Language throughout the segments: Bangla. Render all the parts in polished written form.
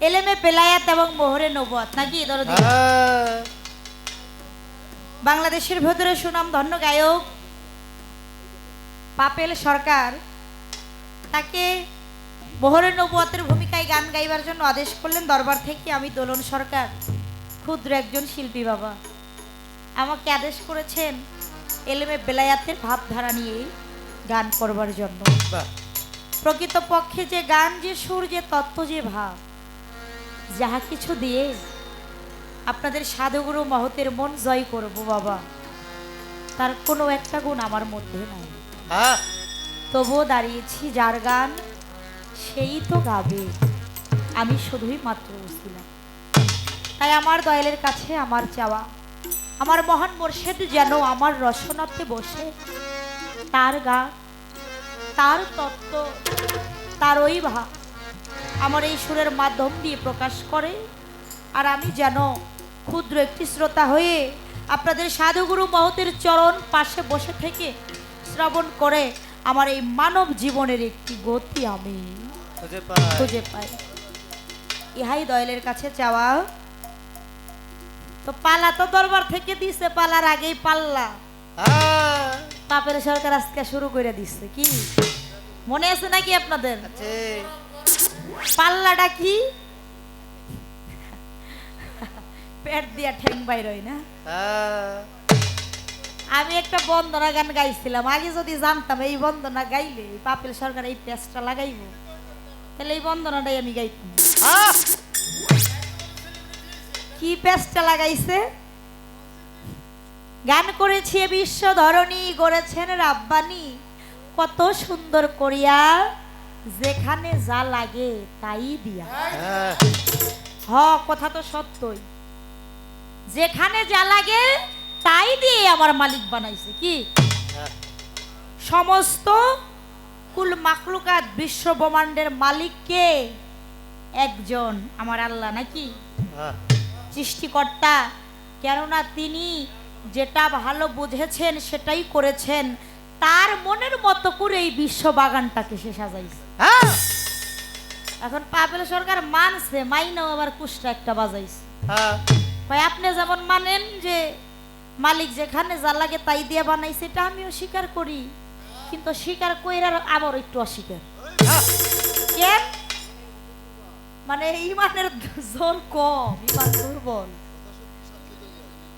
এলেমে বেলায়াত এবং মোহরে নবুয়াত নাকি দরদি? বাংলাদেশের ভেতরে সুনাম ধন্য গায়ক পাপেল সরকার তাকে মোহরে নবুয়াতের ভূমিকায় গান গাইবার জন্য আদেশ করলেন দরবার থেকে। আমি দোলন সরকার, ক্ষুদ্র একজন শিল্পী বাবা, আমাকে আদেশ করেছেন এলেমে বেলায়াতের ভাবধারা নিয়ে গান করবার জন্য। প্রকৃতপক্ষে যে গান, যে সুর, যে তত্ত্ব, যে ভাব, যাহা কিছু দিয়ে আপনাদের সাধুগুরু মহতের মন জয় করব বাবা, তার কোনো একটা গুণ আমার মধ্যে নাই। তবুও দাঁড়িয়েছি, যার গান সেই তো গাবে, আমি শুধুই মাত্র ছিলাম। তাই আমার দয়ালের কাছে আমার চাওয়া, আমার মহান মোর্শেদ যেন আমার রসনাতে বসে তার গান, তার তত্ত্ব, তার ওই ভাব আমার এই সুরের মাধ্যম দিয়ে প্রকাশ করে। আর আমি যেন ক্ষুদ্র একটি শ্রোতা হয়ে আপনাদের সাধুগুরু মহতের চরণ পাশে বসে থেকে শ্রবণ করে আমার এই মানব জীবনের একটি গতি আমি খুঁজে পাই। ইহাই দয়ালের কাছে চাওয়া। তো পালা তো দরবার থেকে দিছে, পালার আগেই পাল্লা পাপের সরকার আজকে শুরু করে দিচ্ছে। কি মনে আছে নাকি আপনাদের? পাল্লাটা কি? পেট দিয়া ঠ্যাং বাইর হয় না। আমি একটা বন্দনা গান গাইছিলাম, আগে যদি জানতাম এই বন্দনা গাইলে পাপেল সরকার এই পেস্টটা লাগাইব, তাহলে এই বন্দনাটাই আমি গাইতাম। কি পেস্টটা লাগাইছে? গান করেছি বিশ্ব ধরণী, গড়েছেন রাব্বানি, কত সুন্দর করিয়া, যেখানে যা লাগে তাই দিয়া। হ, কথা তো সত্যই, যেখানে যা লাগে তাই দিয়ে আমার মালিক বানাইছে। কি সমস্ত কুল মাখলুকাত বিশ্ব ব্রহ্মাণ্ডের মালিক কে? একজন, আমার আল্লাহ নাকি সৃষ্টিকর্তা। কেননা তিনি যেটা ভালো বুঝেছেন সেটাই করেছেন, তার মনের মতো করে এই বিশ্ব বাগানটাকে সে সাজাইছে। এখন পাপেল সরকার মানছে, মাইনাও আবার কুষ্টা একটা বাজাইছে। ভাই আপনি যেমন মানেন যে মালিক যেখানে যা লাগে তাই দিয়ে বানাইছে, এটা আমিও স্বীকার করি, কিন্তু স্বীকার কইরার আবার একটু অস্বীকার। কেন? মানে ইমানের জোর কম, ইমান দুর্বল।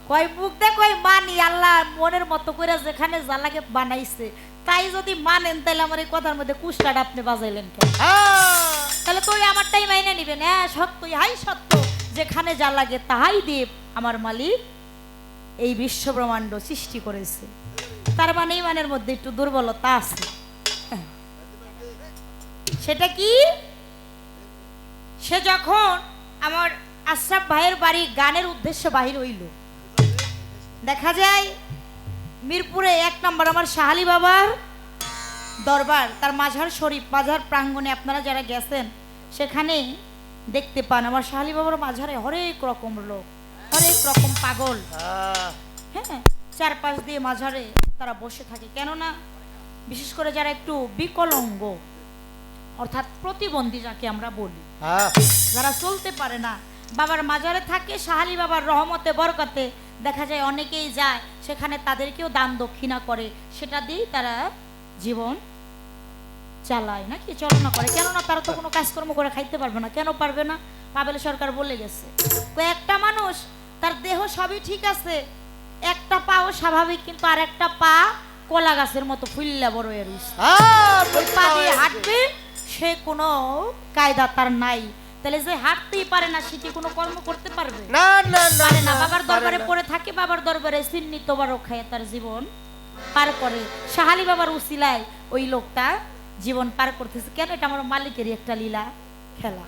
কয় মুখ দে কয় মানি, আল্লাহ মনের মতো করে যেখানে যা লাগে বানাইছে, তাই যদি মানেন তাহলে আমার এই কথার মধ্যে কুষ্টাটা আপনি বাজাইলেন কেন? তাহলে তুই আমারটাই মাইনে নিবেন? হ্যাঁ সত্যই, হাই সত্য, যেখানে যা লাগে তাহাই দিয়ে আমার মালিক এই বিশ্ব ব্রহ্মাণ্ড সৃষ্টি করেছে। তার মানে ইমানের মধ্যে একটু দুর্বলতা আছে। সেটা কি? সে যখন আমার আশরাফ ভাইয়ের বাড়ি গানের উদ্দেশ্যে বাহির হইল, দেখা যায় মিরপুরে 1 নম্বর আমার শাহালি বাবার দরবার, তার মাঝার শরীফ, মাঝার প্রাঙ্গণে আপনারা যারা গেছেন সেখানে দেখতে পান আমার শাহালি বাবার মাঝারে হরেক রকম লোক, হরেক রকম পাগল, হ্যাঁ, চারপাশ দিয়ে মাঝারে তারা বসে থাকে। কেননা বিশেষ করে যারা একটু বিকলাঙ্গ, অর্থাৎ প্রতিবন্ধী যাকে আমরা বলি, যারা চলতে পারে না, বাবার মাজারে থাকে। শাহালি বাবার রহমতে বরকতে দেখা যায় অনেকেই যায় সেখানে, তাদেরকেও দান দক্ষিণা করে, সেটা দিয়েই তারা জীবন চালায় নাকি চালনা করে। কেননা তারা তো কোনো কাজকর্ম করে খাইতে পারবে না। কেন পারবে না? পাবেল সরকার বলে গেছে, একটা মানুষ তার দেহ সবই ঠিক আছে, একটা পাও স্বাভাবিক, কিন্তু আর একটা পা কলা গাছের মতো ফুললা বড় হয়ে রয়েছে, ওই পা দিয়ে হাঁটবে, সে কোনো কায়দা তার নাই। তাহলে যে হাঁটতেই পারে না, সেটি কোনো কর্ম করতে পারবে না? পারে না। বাবার দরবারে পড়ে থাকে, বাবার দরবারে সিন্নি তোবারক খায় তার জীবন পার করে। শাহালি বাবার উসিলায় ওই লোকটা জীবন পার করতেছে। কেন? এটা আমার মালিকেরই একটা লীলা খেলা।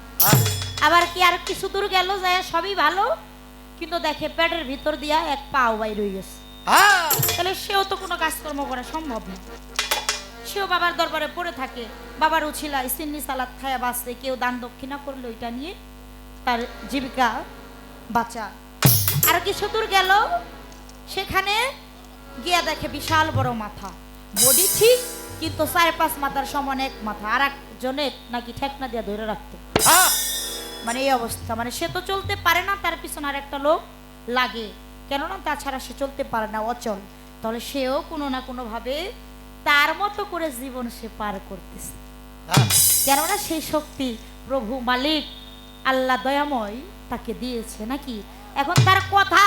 আবার কি আর কিছু দূর গেল যায় সবই ভালো, কিন্তু দেখে পেটের ভিতর দিয়া এক পাও বাইর হয়ে গেছে, তাহলে সেও তো কোনো কাজকর্ম করা সম্ভব না। সেও বাবার দরবারে পড়ে থাকে, বাবার উছিলায় সিন্নি সালাদ খায়া বাঁচে, কেউ দান দক্ষিণা করলে ওইটা নিয়ে তার জীবিকা বাঁচা। আর কিছু দূর গেল, সেখানে গিয়া দেখে বিশাল বড় মাথা, বডি ঠিক, কিন্তু 4-5 মাথার সমান এক মাথা, আর একজনের নাকি ঠেকনা দিয়া ধরে রাখতো। মানে এই অবস্থা, মানে সে তো চলতে পারে না, তার পিছনে আর একটা লোক লাগে, কেননা তাছাড়া সে চলতে পারে না, অচল। তাহলে সেও কোনো না কোনো ভাবে তার মতো করে জীবন সে পার করতেছে, কেননা সেই শক্তি প্রভু মালিক আল্লাহ দয়াময় তাকে দিয়েছে নাকি। এখন তার কথা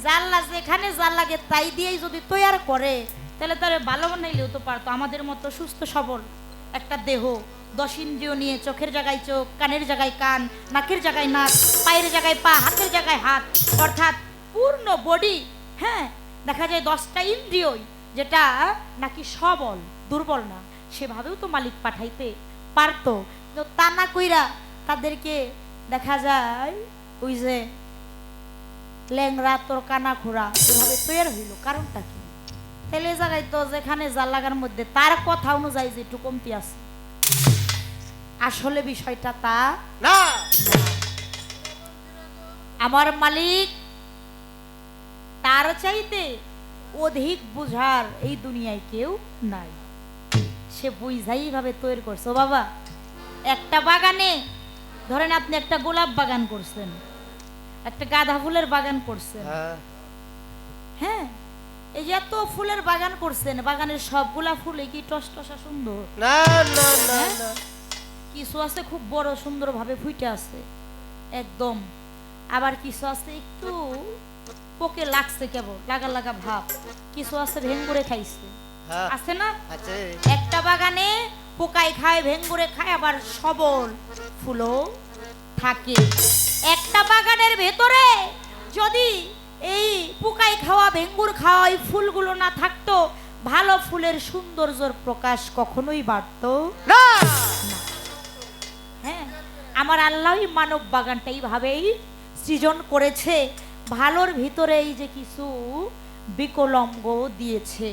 যে আল্লাহ যেখানে যা লাগে তাই দিয়েই যদি তৈরি করে, তাহলে তার ভালো বানাইলেও তো পারতো। আমাদের মতো সুস্থ সবল একটা দেহ, 10 ইন্দ্রিয় নিয়ে, চোখের জায়গায় চোখ, কানের জায়গায় কান, নাকের জায়গায় নাক, পায়ের জায়গায় পা, হাতের জায়গায় হাত, অর্থাৎ পূর্ণ বডি। হ্যাঁ, দেখা যায় 10টা ইন্দ্রিয়, যেটা নাকি সবল, দুর্বল না, সেভাবেও তো মালিক পাঠাইতে পারতো। তো তা না কইরা তাদেরকে দেখা যায় ওই যে ল্যাংরা তোর কানা খোরা এভাবে তৈরি হইল, কারণটা কি? তাহলে জায়গায় তো যেখানে জাল লাগার মধ্যে তার কথা অনুযায়ী যে একটু কমতি আছে, আসলে বিষয়টা তা না। আমার মালিক তার চাইতে অধিক বুঝার এই দুনিয়ায় কেউ নাই, সে বুঝাই ভাবে তৈরি করছে। বাবা, একটা বাগানে ধরেন আপনি একটা গোলাপ বাগান করছেন, একটা গাঁদা ফুলের বাগান করছেন, হ্যাঁ, এই যে এত ফুলের বাগান করছেন, বাগানের সবগুলা ফুলে কি টসটসা সুন্দর? না না না না, কিছু আছে খুব বড় সুন্দর ভাবে ফুটে আছে একদম, আবার কিছু আছে একটু পোকে লাগছে, কেবল লাগা লাগা ভাব, কিছু আছে ভেঙ্গুরে খাইছে, আছে না? একটা বাগানে পোকায় খায়, ভেঙ্গুরে খায়, আবার সবল ফুলও থাকে। একটা বাগানের ভেতরে যদি এই পোকায় খাওয়া, ভেঙ্গুর খাওয়া এই ফুলগুলো না থাকতো, ভালো ফুলের সৌন্দর্যের প্রকাশ কখনোই বাড়তো না। হ্যাঁ, আমার আল্লাহই মানব বাগানটা এইভাবেই সৃজন করেছে, ভালোর ভিতরে এই যে কিছু বিকলঙ্গ দিয়েছে,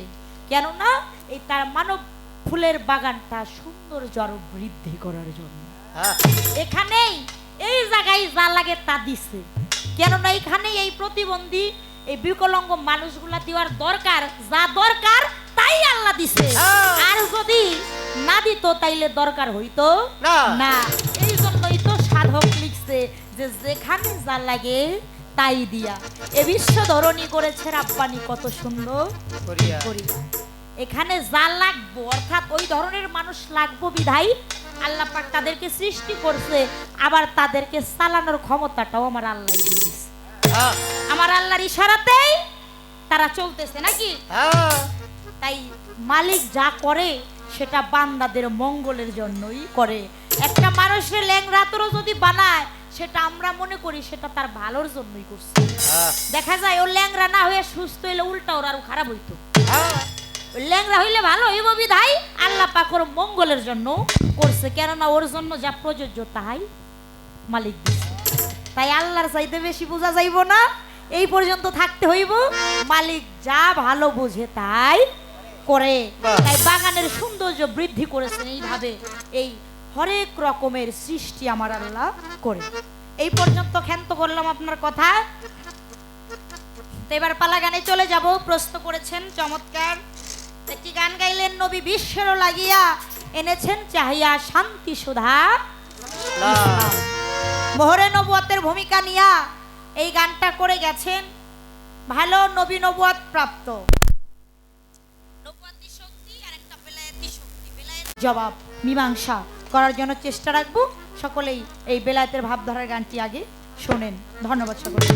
কেননা এই তার মানব ফুলের বাগানটা সৌন্দর্য আরো বৃদ্ধি করার জন্য। এখানেই এই জায়গায় যা লাগে তা দিছে, কেননা এখানে এই প্রতিবন্ধী এই বিকলাঙ্গ মানুষগুলা দেওয়ার দরকার, যা দরকার তাই আল্লাহ দিছে, আর যদি না দিত তাইলে দরকার হইতো না। এই জন্যই তো সাধক লিখছে যে যেখানে যা লাগে তাই দিয়া এ বিশ্ব ধরণী করেছে রাব্বানি কত সুন্দর করিয়া। এখানে যা লাগবো, অর্থাৎ ওই ধরনের মানুষ লাগবো বিধাই আল্লাহ পাক তাদেরকে সৃষ্টি করছে, আবার তাদেরকে চালানোর ক্ষমতাটাও আমার আল্লাহ দিয়েছে। আমার আল্লাহর ইশারাতেই তারা চলতেছে নাকি। তাই মালিক যা করে সেটা বান্দাদের মঙ্গলের জন্যই করে। একটা মানুষের ল্যাংড়া তোরও যদি বানায়, সেটা আমরা মনে করি সেটা তার ভালোর জন্যই করছে। দেখা যায় ও ল্যাংড়া না হয়ে সুস্থ হইলে উল্টা ওর আরো খারাপ হইতো, ল্যাংড়া হইলে ভালো হইব বিধাই আল্লাহ পাক ওর মঙ্গলের জন্য করছে, কেননা ওর জন্য যা প্রযোজ্য তাই মালিক দিচ্ছে। তাই আল্লাহর চাইতে বেশি বোঝা যাইব না, এই পর্যন্ত থাকতে হইব, মালিক যা ভালো বোঝে তাই করে। তাই বাগানের সৌন্দর্য বৃদ্ধি করেছেন এইভাবে, এই হরেক রকমের সৃষ্টি আমার আল্লাহ করে। এই পর্যন্ত ক্ষান্ত করলাম আপনার কথা, এবার পালা গানে চলে যাব। প্রশ্ন করেছেন চমৎকার একটি গান গাইলেন, নবী বিশ্বের লাগিয়া এনেছেন চাহিয়া শান্তি সুধা, মোহরে নবুয়তের ভূমিকা নিয়া এই গানটা করে গেছেন ভালো নবী নবুয়ত প্রাপ্ত। নবুয়তি শক্তি আর একটা বেলায়েতি শক্তি, জবাব মীমাংসা করার জন্য চেষ্টা রাখবো। সকলেই এই বেলায়েতের ভাবধারার গানটি আগে শোনেন। ধন্যবাদ সকলে।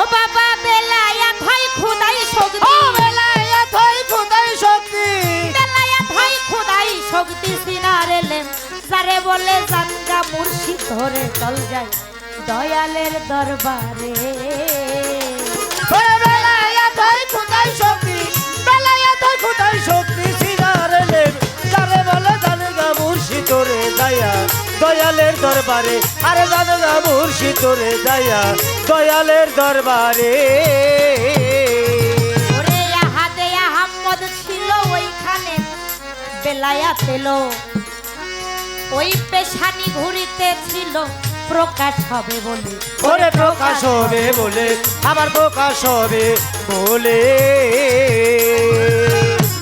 ও বাবা বেলায়েত হয় খোদাই শক্তি, ও বেলায়েত হয় খোদাই শক্তি, বেলায়েত হয় খোদাই শক্তি সিনারে লেম যারে বলে জানগা মুর্শিদ ধরে চল যায় দয়ালের দরবারে। ও বেলায়েত হয় খোদাই শক্তি, বেলায়েত হয় খোদাই শক্তি সিনারে লেম যারে বলে জানগা মুর্শিদ ধরে দয়া দয়ালের দরবারে, আরে জানগা মুর্শিদ ধরে দয়া দয়ালের দরবারে। ওরে আহাদে আহমদ ছিল ওইখানে বেলায়েত এলো, ওই পেশানি ঘুরিতে ছিল প্রকাশ হবে বলে, ওরে প্রকাশ হবে বলে, আমার প্রকাশ হবে বলে।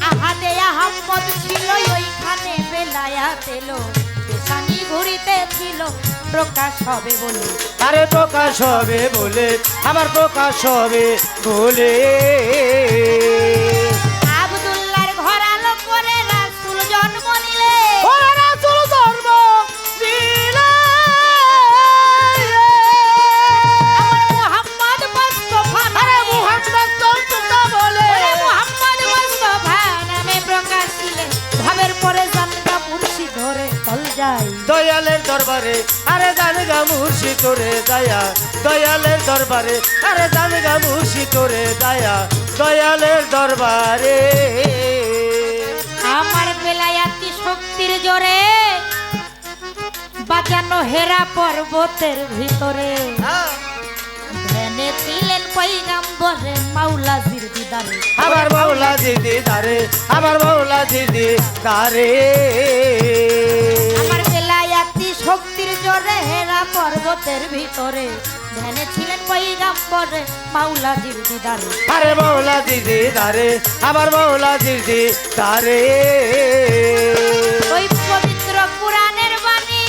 আহাদে আহম্মদ ছিল ওইখানে বেলায়াত এলো, পেশানি ঘুরিতে ছিল প্রকাশ হবে বলে, আরে প্রকাশ হবে বলে, আমার প্রকাশ হবে বলে। আব্দুল্লাহর ঘর আলো করে রাসূল জন্ম নিলে, ওরে রাসূল ধর্ম দিলে, আমার মুহাম্মদ মুস্তাফা আরে নামে, মুহাম্মদ মুস্তাফা বলে, ওরে মুহাম্মদ মুস্তাফা নামে প্রকাশ ছিলে, ভাবের পরে জানগা মুর্শিদ ধরে চল যাই দয়ালের দরবারে, আরে জানগা মুর্শিদ তোরে দয়া, দয়ালের দরবারে, আরে জানগা মুর্শিদ তোরে দয়া, দয়ালের দরবারে। আমার বেলায়াতি শক্তির জোরে বাজানো হেরা পর্বতের ভিতরে, ধ্যানে ছিলেন পয়গম্বরে মাওলাজির দিদারে, আমার মৌলা দিদি দারে, আমার মৌলা দিদি দারে। আমার বেলায়াতি শক্তির জোরে হেরা পর্বতের ভিতরে, ধ্যানে ছিলেন পয়গম্বরে মাওলাজির দিদারে, আরে মৌলা দিদি দারে, আমার মৌলা দিদি দারে। ওই পবিত্র কুরআনের বাণী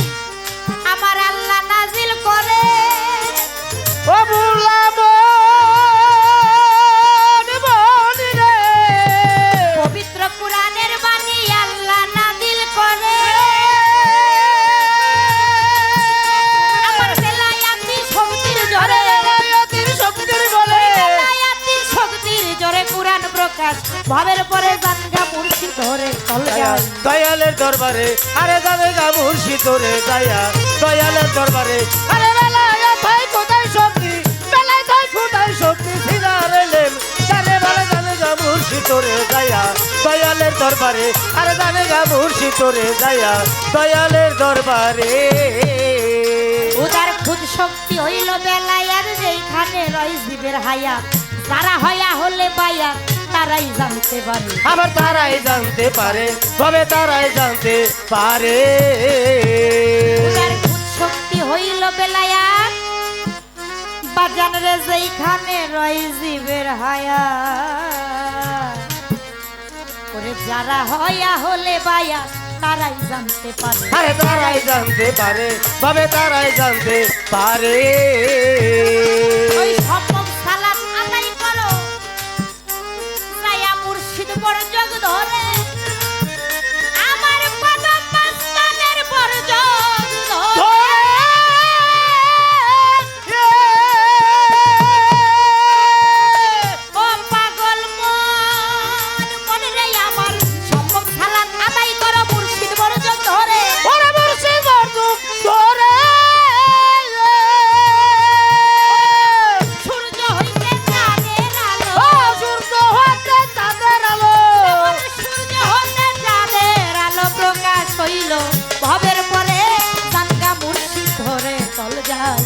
আমার আল্লাহ নাজিল করে, ও মৌলা মন মনি রে, পবিত্র কুরআনের বাণী আল্লাহ নাজিল করে, আমার বেলায়াতি শক্তির জোরে, বেলায়েতের শক্তির বলে, বেলায়াতি শক্তির জোরে কুরআন প্রকাশ, ভাবের পরে জানগা মুর্শিদ ধরে চল যায় দয়ালের দরবারে, আরে জানগা মুর্শিদ তোরে দয়া, দয়ালের দরবারে, আরে বেলায়েত হয় খোদাই শক্তি, বেলায়েত হয় খোদাই শক্তি, সিনারে লেম তারে বলে জানগা মুর্শিদ তোরে দয়া, দয়ালের দরবারে, আরে জানগা মুর্শিদ তোরে দয়া, দয়ালের দরবারে। উদার খুদ শক্তি হইল বেলায়ার, যেইখানে রয় জীবের হায়াত, যারা হয়া হলে বায়া তারাই জানতে পারে, আবার তারাই জানতে পারে, তবে তারাই জানতে পারে। উদার খুদ শক্তি হইল বেলায়াত, বাজান রে যেইখানে রয় জীবের হায়াত, ওরে যারা হয়া হলে বায়া তারাই জানতে পারে, আরে তারাই জানতে পারে, তবে তারাই জানতে পারে। ওই সম্ভব সালাত আদায় করো, যায়া মুর্শিদ বরজগ ধরে, আমার কদম মস্তানের বরজগ ধরে, ও পাগল মন মন রে আমার, সম্ভব সালাত আদায় করো মুর্শিদ বরজগ ধরে, ওরে মুর্শিদ বরজগ ধরে, সূর্য হইতে চাঁদের আলো, ও সূর্য হতে চাঁদের আলো, সূর্য হতে চাঁদের আলো প্রকাশ হইল, ভবের পরে জানগা মুর্শিদ ধরে চল যায়,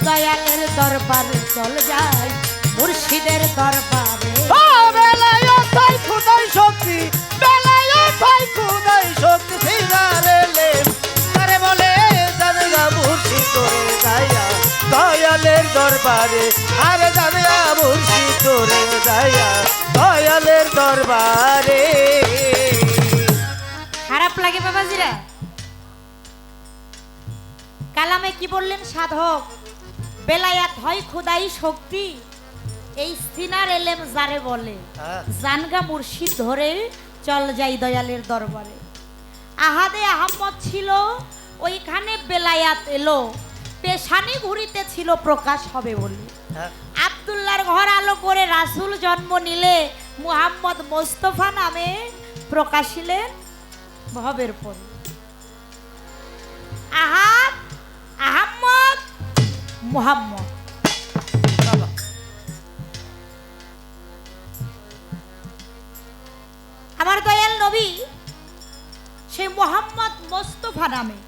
দয়ালের দরবারে চল যায়, মুর্শিদের দরবারে। ও বেলায়েত হয় খোদাই শক্তি, বেলায়েত হয় খোদাই শক্তি, সিনারে লেম তারে বলে জানগা মুর্শিদ তোরে দয়া, দয়ালের দরবারে, আরে জানগা মুর্শিদ তোরে দয়া, দয়ালের দরবারে। খারাপ লাগে বাবাজিরা? কালামে কি বললেন সাধক? বেলায়াত হয় খোদাই শক্তি, এই সিনার এলেম যারে বলে, জানগা মুর্শিদ ধরে চল যাই দয়ালের দরবারে। আহাদে আহম্মদ ছিল ওইখানে বেলায়াত এলো, পেশানি ঘুরিতে ছিল প্রকাশ হবে বলে, আব্দুল্লাহর ঘর আলো করে রাসূল জন্ম নিলে, মুহাম্মদ মুস্তাফা নামে প্রকাশিলেন ভবের পরে। আহাদ আহম্মদ মুহাম্মদ, আমার দয়াল নবী সেই মুহাম্মদ মুস্তাফা নামে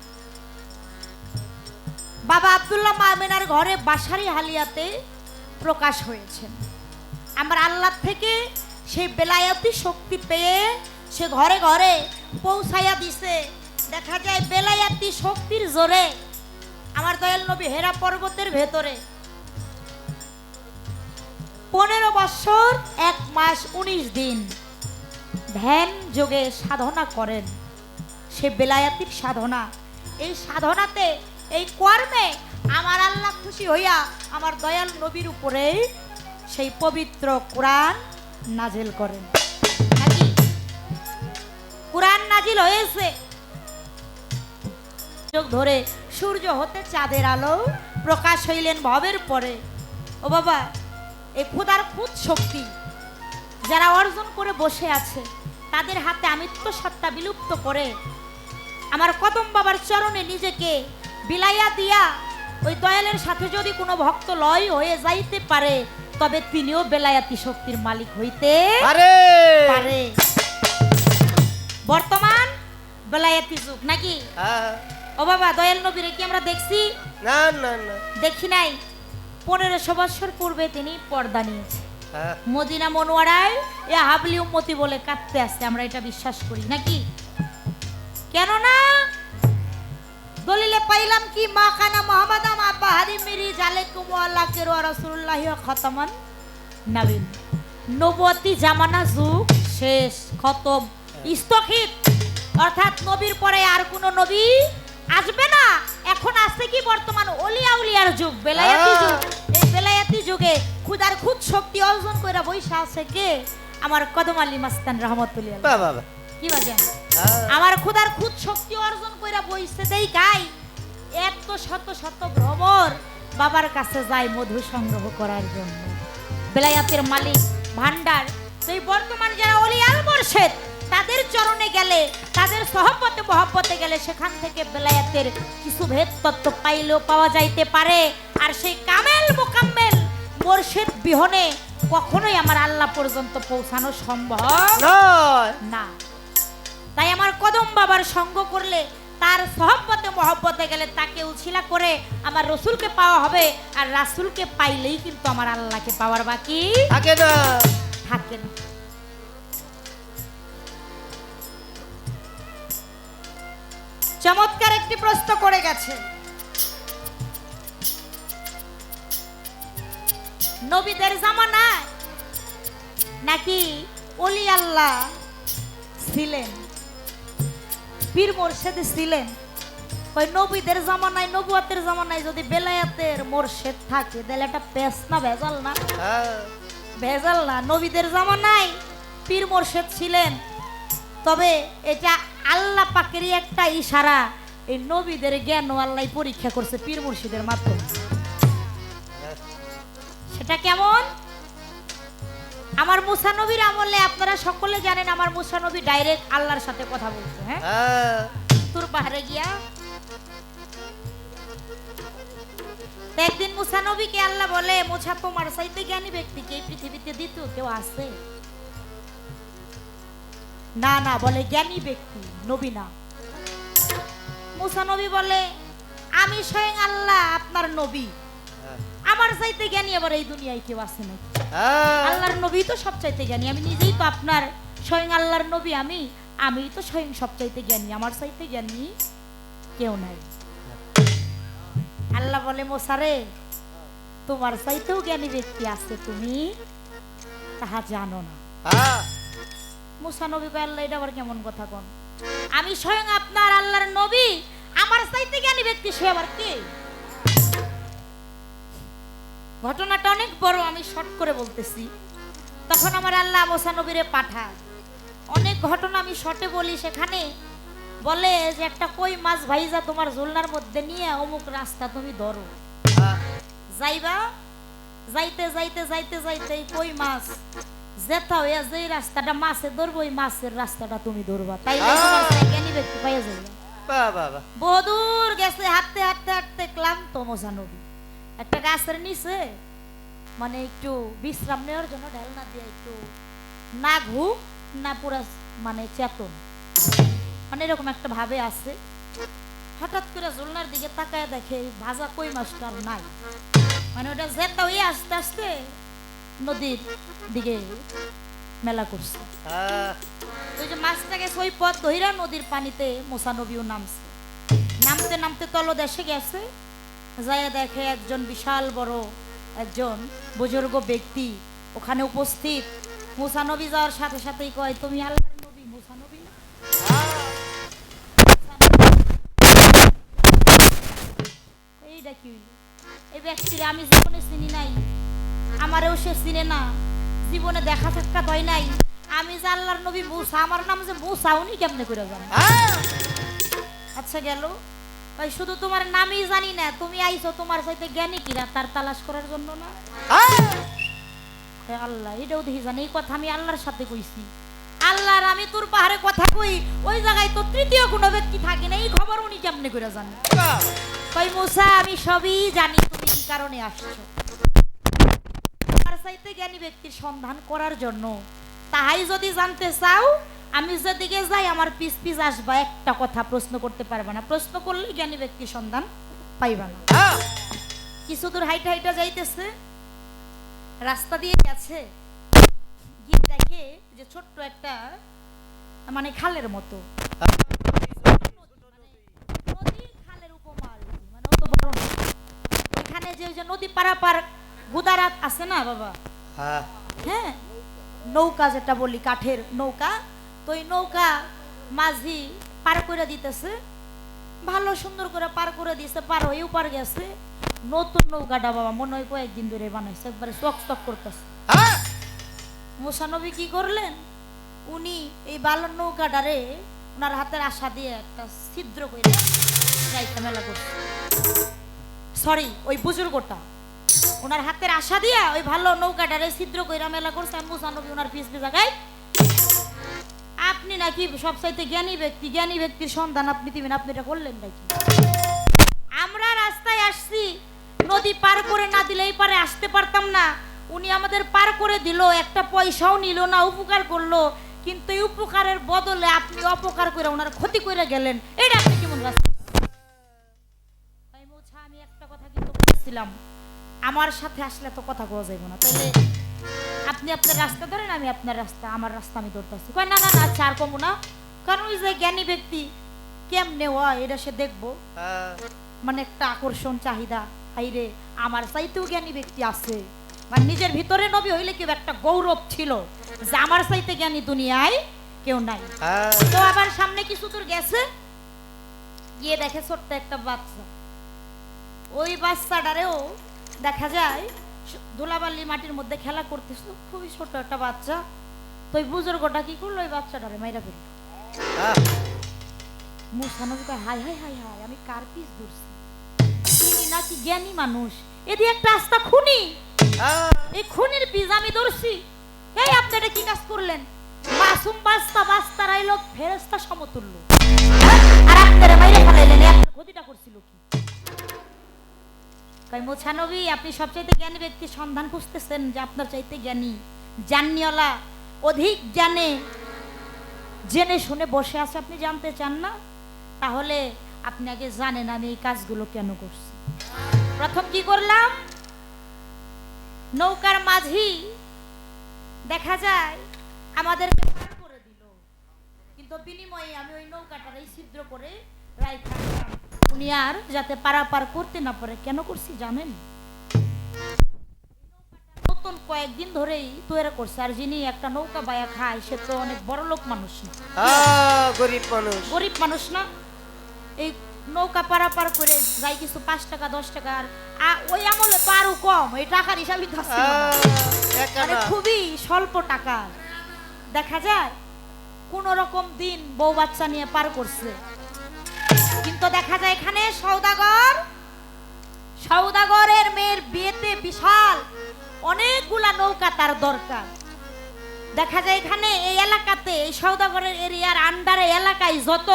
বাবা আব্দুল্লাহ মামিনার ঘরে বাসারি হালিয়াতে প্রকাশ হয়েছেন। আমরা আল্লাহ থেকে সেই বেলায়েতি শক্তি পেয়ে সে ঘরে ঘরে পৌঁছাইয়া দিছে। দেখা যায় বেলায়েতি শক্তির জোরে আমার দয়াল নবী হেরা পর্বতের ভেতরে 15 বছর 1 মাস 19 দিন ধ্যান যোগে সাধনা করেন। সে বেলায়াতিক সাধনা, এই সাধনাতে এই কর্মে আমার আল্লাহ খুশি হইয়া আমার দয়াল নবীর উপরে সেই পবিত্র কোরআন নাজিল করেন। নাকি কোরআন নাজিল হয়েছে চোখ ধরে সূর্য হতে চাঁদের আলো প্রকাশ হইলেন ভবের পরে। ও বাবা, এই খুদার খুদ শক্তি যারা অর্জন করে বসে আছে তাদের হাতে আমিত্ব সত্তা বিলুপ্ত করে আমার কদম বাবার চরণে নিজেকে বিলাইয়া দিয়া ওই দয়ালের সাথে যদি কোনো ভক্ত লয় হয়ে যাইতে পারে তবে তিনিও বেলায়াতি শক্তির মালিক হইতে পারে। বর্তমান বেলায়াতি যুগ নাকি? ও বাবা, দয়াল নবীরে কি আমরা দেখছি? না না না, দেখি নাই। 1500 বছর পূর্বে তিনি পর্দা নিয়েছে। মদিনা মনোয়ারায় এ হাবলি উম্মতি বলে কাঁদতে আসছে, আমরা এটা বিশ্বাস করি নাকি? কেননা দলিলে পাইলাম কি মা কানা মুহাম্মদ আব্বা হারিম মিরি জালেকুম আল্লাহকে রাসূলুল্লাহি ওয়া খাতামান নবীন। নবুয়তি জামানা যুগ শেষ, খতম, স্থগিত, অর্থাৎ নবীর পরে আর কোনো নবী আসবে না। এখন আছে কি বর্তমান ওলিয়া উলিয়ার যুগ, বেলায়াতি যুগ। এই বেলায়াতি যুগে খুদার খুদ শক্তি অর্জন কইরা বইসা আছে কে? আমার কদম আলী মাস্তান রহমতুল্লাহ। বাবা কি বাজেন? আমার খুদার খুদ শক্তি অর্জন কইরা বইছে দেই গাই এত শত শত ভ্রমর বাবার কাছে যায় মধু সংগ্রহ করার জন্য। বেলায়াতের মালিক ভান্ডার। সেই বর্তমান যারা ওলি আল মুর্শিদ তাদের চরণে গেলে, তাদের সহবতে মহব্বতে গেলে সেখান থেকে বেলায়াতের কিছু ভেদ তত্ত্ব পাইলেও পাওয়া যাইতে পারে। আর সেই কামেল মোকাম্মেল মুর্শিদ বিহনে কখনোই আমার আল্লাহ পর্যন্ত পৌঁছানো সম্ভব না। তাই আমার কদম বাবার সঙ্গ করলে, তার সহবতে মহব্বতে গেলে তাকে উছিলা করে আমার রসুলকে পাওয়া হবে। আর রাসূলকে পাইলেই কিন্তু আমার আল্লাহকে পাওয়ার বাকি থাকে না। চমৎকার একটি প্রশ্ন করে গেছে। নবীদের জামানায় নাকি ওলি আল্লাহ ছিলেন, পীর মুর্শিদ ছিলেন? কই নবীদের জামানায়, নবুয়তের জামানায় যদি বেলায়াতের মুর্শিদ থাকে তাহলে এটা পেশ না, ভেজাল না? ভেজাল না। নবীদের জামানায় পীর মুর্শিদ ছিলেন, তবে এটা আল্লাহ পাকেরই একটা ইশারা। এই নবীদের জ্ঞান আল্লাহ পরীক্ষা করছে পীর মুর্শিদের মাধ্যমে। সেটা কেমন? আমার মুসা নবীর আমলে আপনারা সকলে জানেন আমার মুসা নবী ডাইরেক্ট আল্লাহর সাথে কথা বলছে। হ্যাঁ, তোর পাহাড়ে গিয়া একদিন মুসা নবীকে আল্লাহ বলে, মুসা তোমার চাইতে জ্ঞানী ব্যক্তি কি এই পৃথিবীতে দ্বিতীয় কেউ আছে? না না, বলে জ্ঞানী ব্যক্তি, নবী না। মুসা নবী বলে, আমি স্বয়ং আল্লাহ আপনার নবী, আমার চাইতে জ্ঞানী আবার এই দুনিয়ায় কেউ আছে নাকি? আল্লাহর নবী তো সব চাইতে জ্ঞানী, আমি নিজেই তো আপনার স্বয়ং আল্লাহর নবী, আমি তো স্বয়ং সব চাইতে জ্ঞানী, আমার চাইতে জ্ঞানী কেউ নাই। আল্লাহ বলে, মুসা রে, তোমার চাইতেও জ্ঞানী ব্যক্তি আছে, তুমি তাহা জানো না। মুসা নবী কয়, আল্লাহ এটা আবার কেমন কথা কোন? আমি স্বয়ং আপনার আল্লাহর নবী, আমার চাইতে জ্ঞানী ব্যক্তি সে আবার কে? ঘটনাটা অনেক বড়, আমি শর্ট করে বলতেছি। তখন আমার আল্লাহ মুসা নবীরে পাঠায়। অনেক ঘটনা আমি শর্টে বলি। সেখানে বলে যে একটা কই মাছ ভাইজা তোমার ঝোলনার মধ্যে নিয়ে অমুক রাস্তা তুমি ধরো। যাইবা, যাইতে যাইতে যাইতে যাইতে কই মাছ যেটা হইয়া যে রাস্তাটা মাছে ধরবো, ওই মাছের রাস্তাটা তুমি ধরবা। তাই জ্ঞানী ব্যক্তি পাইয়া যাইবা। বহুদূর গেছে, হাঁটতে হাঁটতে হাঁটতে ক্লান্ত মুসা নবী একটা গাছের নিচে মানে একটু বিশ্রাম নেওয়ার জন্য ঢেলনা দিয়ে একটু না ঘুম না পুরা মানে চেতন মানে এরকম একটা ভাবে আছে। হঠাৎ করে ঝোলনার দিকে তাকায় দেখে ভাজা কই মাছটা আর নাই, মানে ওটা যেটা হয়ে আস্তে আস্তে নদীর দিকে মেলা করছে। ওই যে মাছটাকে ওই পথ ধইরা নদীর পানিতে মুসা নবীও নামছে। নামতে নামতে তলদেশে গেছে, যাইয়া দেখে একজন বিশাল বড় একজন বুজুর্গ ব্যক্তি ওখানে উপস্থিত। মুসা নবী যাওয়ার সাথে সাথেই কয়, তুমি আল্লাহর নবী মুসা নবী না? এইটা কি হইল? এই ব্যক্তিরে আমি জীবনে চিনি নাই, আমারেও সে চিনে না, জীবনে দেখা সাক্ষাৎ হয় নাই। আমি যে আল্লাহর নবী মুসা, আমার নাম যে মুসা, উনি কেমনে করে জানো? আচ্ছা গেল, ভাই শুধু তোমার নামই জানি না, তুমি আইছো তোমার সাথে জ্ঞানী কিনা তার তালাশ করার জন্য না? আল্লাহ এটাও দেখি জানি, এই কথা আমি আল্লাহর সাথে কইছি। আল্লাহর আমি তোর পাহাড়ে কথা কই, ওই জায়গায় তো তৃতীয় কোনো ব্যক্তি থাকে না, এই খবর উনি কেমনে করে জানে? কই মুসা আমি সবই জানি, তুমি কি কারণে আসছো? আমার চাইতে জ্ঞানী ব্যক্তির সন্ধান করার জন্য। তাহাই যদি জানতে চাও, আমি যেদিকে যাই আমার পিছ পিছ আসবা, একটা কথা প্রশ্ন করতে পারবা না, প্রশ্ন করলে জ্ঞানী ব্যক্তির সন্ধান পাইবা না। কিছু দূর হাইটা হাইটা যাইতেছে, রাস্তা দিয়ে গেছে, গিয়ে দেখে যে ছোট্ট একটা মানে খালের মতো, নদী খালের উপমা আর কি, মানে অত বড় না। এখানে যে নদী পারাপার গুদারাত আছে না বাবা, হ্যাঁ নৌকা যেটা বলি, কাঠের নৌকা, তো ওই নৌকা মাঝি পার করে দিতেছে, ভালো সুন্দর করে পার করে দিয়েছে, পার হয়ে পার গেছে। নতুন নৌকাটা বাবা মনে হয় কয়েকদিন ধরে বানাইছে, একবারে চকচক করতেছে। মুসা নবী কি করলেন, উনি এই বালর নৌকাটারে ওনার হাতের আশা দিয়ে একটা ছিদ্র করে রাইখা মেলা করছে। সরি, ওই বুজুর্গটা ওনার হাতের আশা দিয়া ওই ভালো নৌকাটারে ছিদ্র কইরা মেলা করছে। মুসা নবী ওনার পিছ পিছ জায়গায়, আপনি নাকি সবচাইতে জ্ঞানী ব্যক্তি, জ্ঞানী ব্যক্তির সন্ধান আপনি দিবেন, আপনি এটা করলেন নাকি? আমরা রাস্তায় আসছি, নদী পার করে না দিলে এই পারে আসতে পারতাম না, উনি আমাদের পার করে দিল, একটা পয়সাও নিল না, উপকার করলো, কিন্তু এই উপকারের বদলে আপনি অপকার করে ওনার ক্ষতি করে গেলেন, এটা আপনি কেমন রাস্তা? আমি একটা কথা কিন্তু বলছিলাম, আমার সাথে আসলে তো কথা বলা যাইব না, তাহলে আপনি আপনার রাস্তা ধরেন, আমি আপনার রাস্তা, আমার রাস্তা আমি ধরতেছি। কয় না না না, আচ্ছা আর কমু না, কারণ ওই যে জ্ঞানী ব্যক্তি কেমনে হয় এটা সে দেখবো, মানে একটা আকর্ষণ চাহিদা, হাইরে আমার চাইতেও জ্ঞানী ব্যক্তি আছে, মানে নিজের ভিতরে নবী হইলে কেউ একটা গৌরব ছিল যে আমার চাইতে জ্ঞানী দুনিয়ায় কেউ নাই। তো আবার সামনে কিছু দূর গেছে, গিয়ে দেখে ছোট্ট একটা বাচ্চা, ওই বাচ্চাটারেও দেখা যায় ধুলাবালি মাটির মধ্যে খেলা করতেছে, খুবই ছোট একটা বাচ্চা। তো ওই বুজুর্গটা কি করলো, ওই বাচ্চাটারে মাইরা ফেলল। মুসা নবী কয়, হাই হাই হাই হাই, আমি কার পিছ ধরছি, তিনি নাকি জ্ঞানী মানুষ, এদি একটা আস্তা খুনি, এই খুনির পিছ আমি ধরছি। এই আপনি এটা কি কাজ করলেন? মাসুম বাস্তা বাস্তার আইলো ফেরেশতা সমতুল্য, আর আপনারা মাইরা ফেলাইলেন, আপনার ক্ষতিটা করছিল কি? কই মুসা নবী, আপনি সবচাইতে জ্ঞানী ব্যক্তির সন্ধান খুঁজতেছেন, যে আপনার চাইতে জ্ঞানী, জাননিওয়ালা, অধিক জানে, জেনে শুনে বসে আছে, আপনি জানতে চান না? তাহলে আপনি আগে জানেন আমি এই কাজগুলো কেন করছি। প্রথম কি করলাম, নৌকার মাঝি দেখা যায় আমাদেরকে পার করে দিল, কিন্তু বিনিময়ে আমি ওই নৌকাটারে ছিদ্র করে রাইখা দিলাম, উনি আর যাতে পারাপার করতে না পারে। কেন করছি জানেন? নতুন কয়েকদিন ধরেই তৈরি করছে, আর যিনি একটা নৌকা বায়া খায় সে তো অনেক বড় লোক মানুষ না, গরিব মানুষ, গরিব মানুষ না। এই নৌকা পারাপার করে যাই কিছু 5 টাকা 10 টাকা, আর ওই আমলে তো আরো কম, এই টাকার হিসাবই মানে খুবই স্বল্প টাকা। দেখা যায় কোন রকম দিন বউ বাচ্চা নিয়ে পার করছে, কিন্তু দেখা যায় এখানে সওদাগরের মেয়ের বিয়েতে বিশাল অনেকগুলা নৌকা তার দরকার। দেখা যায় এখানে এই এলাকাতে, এই সওদাগরের এরিয়ার আন্ডারে এলাকায় যত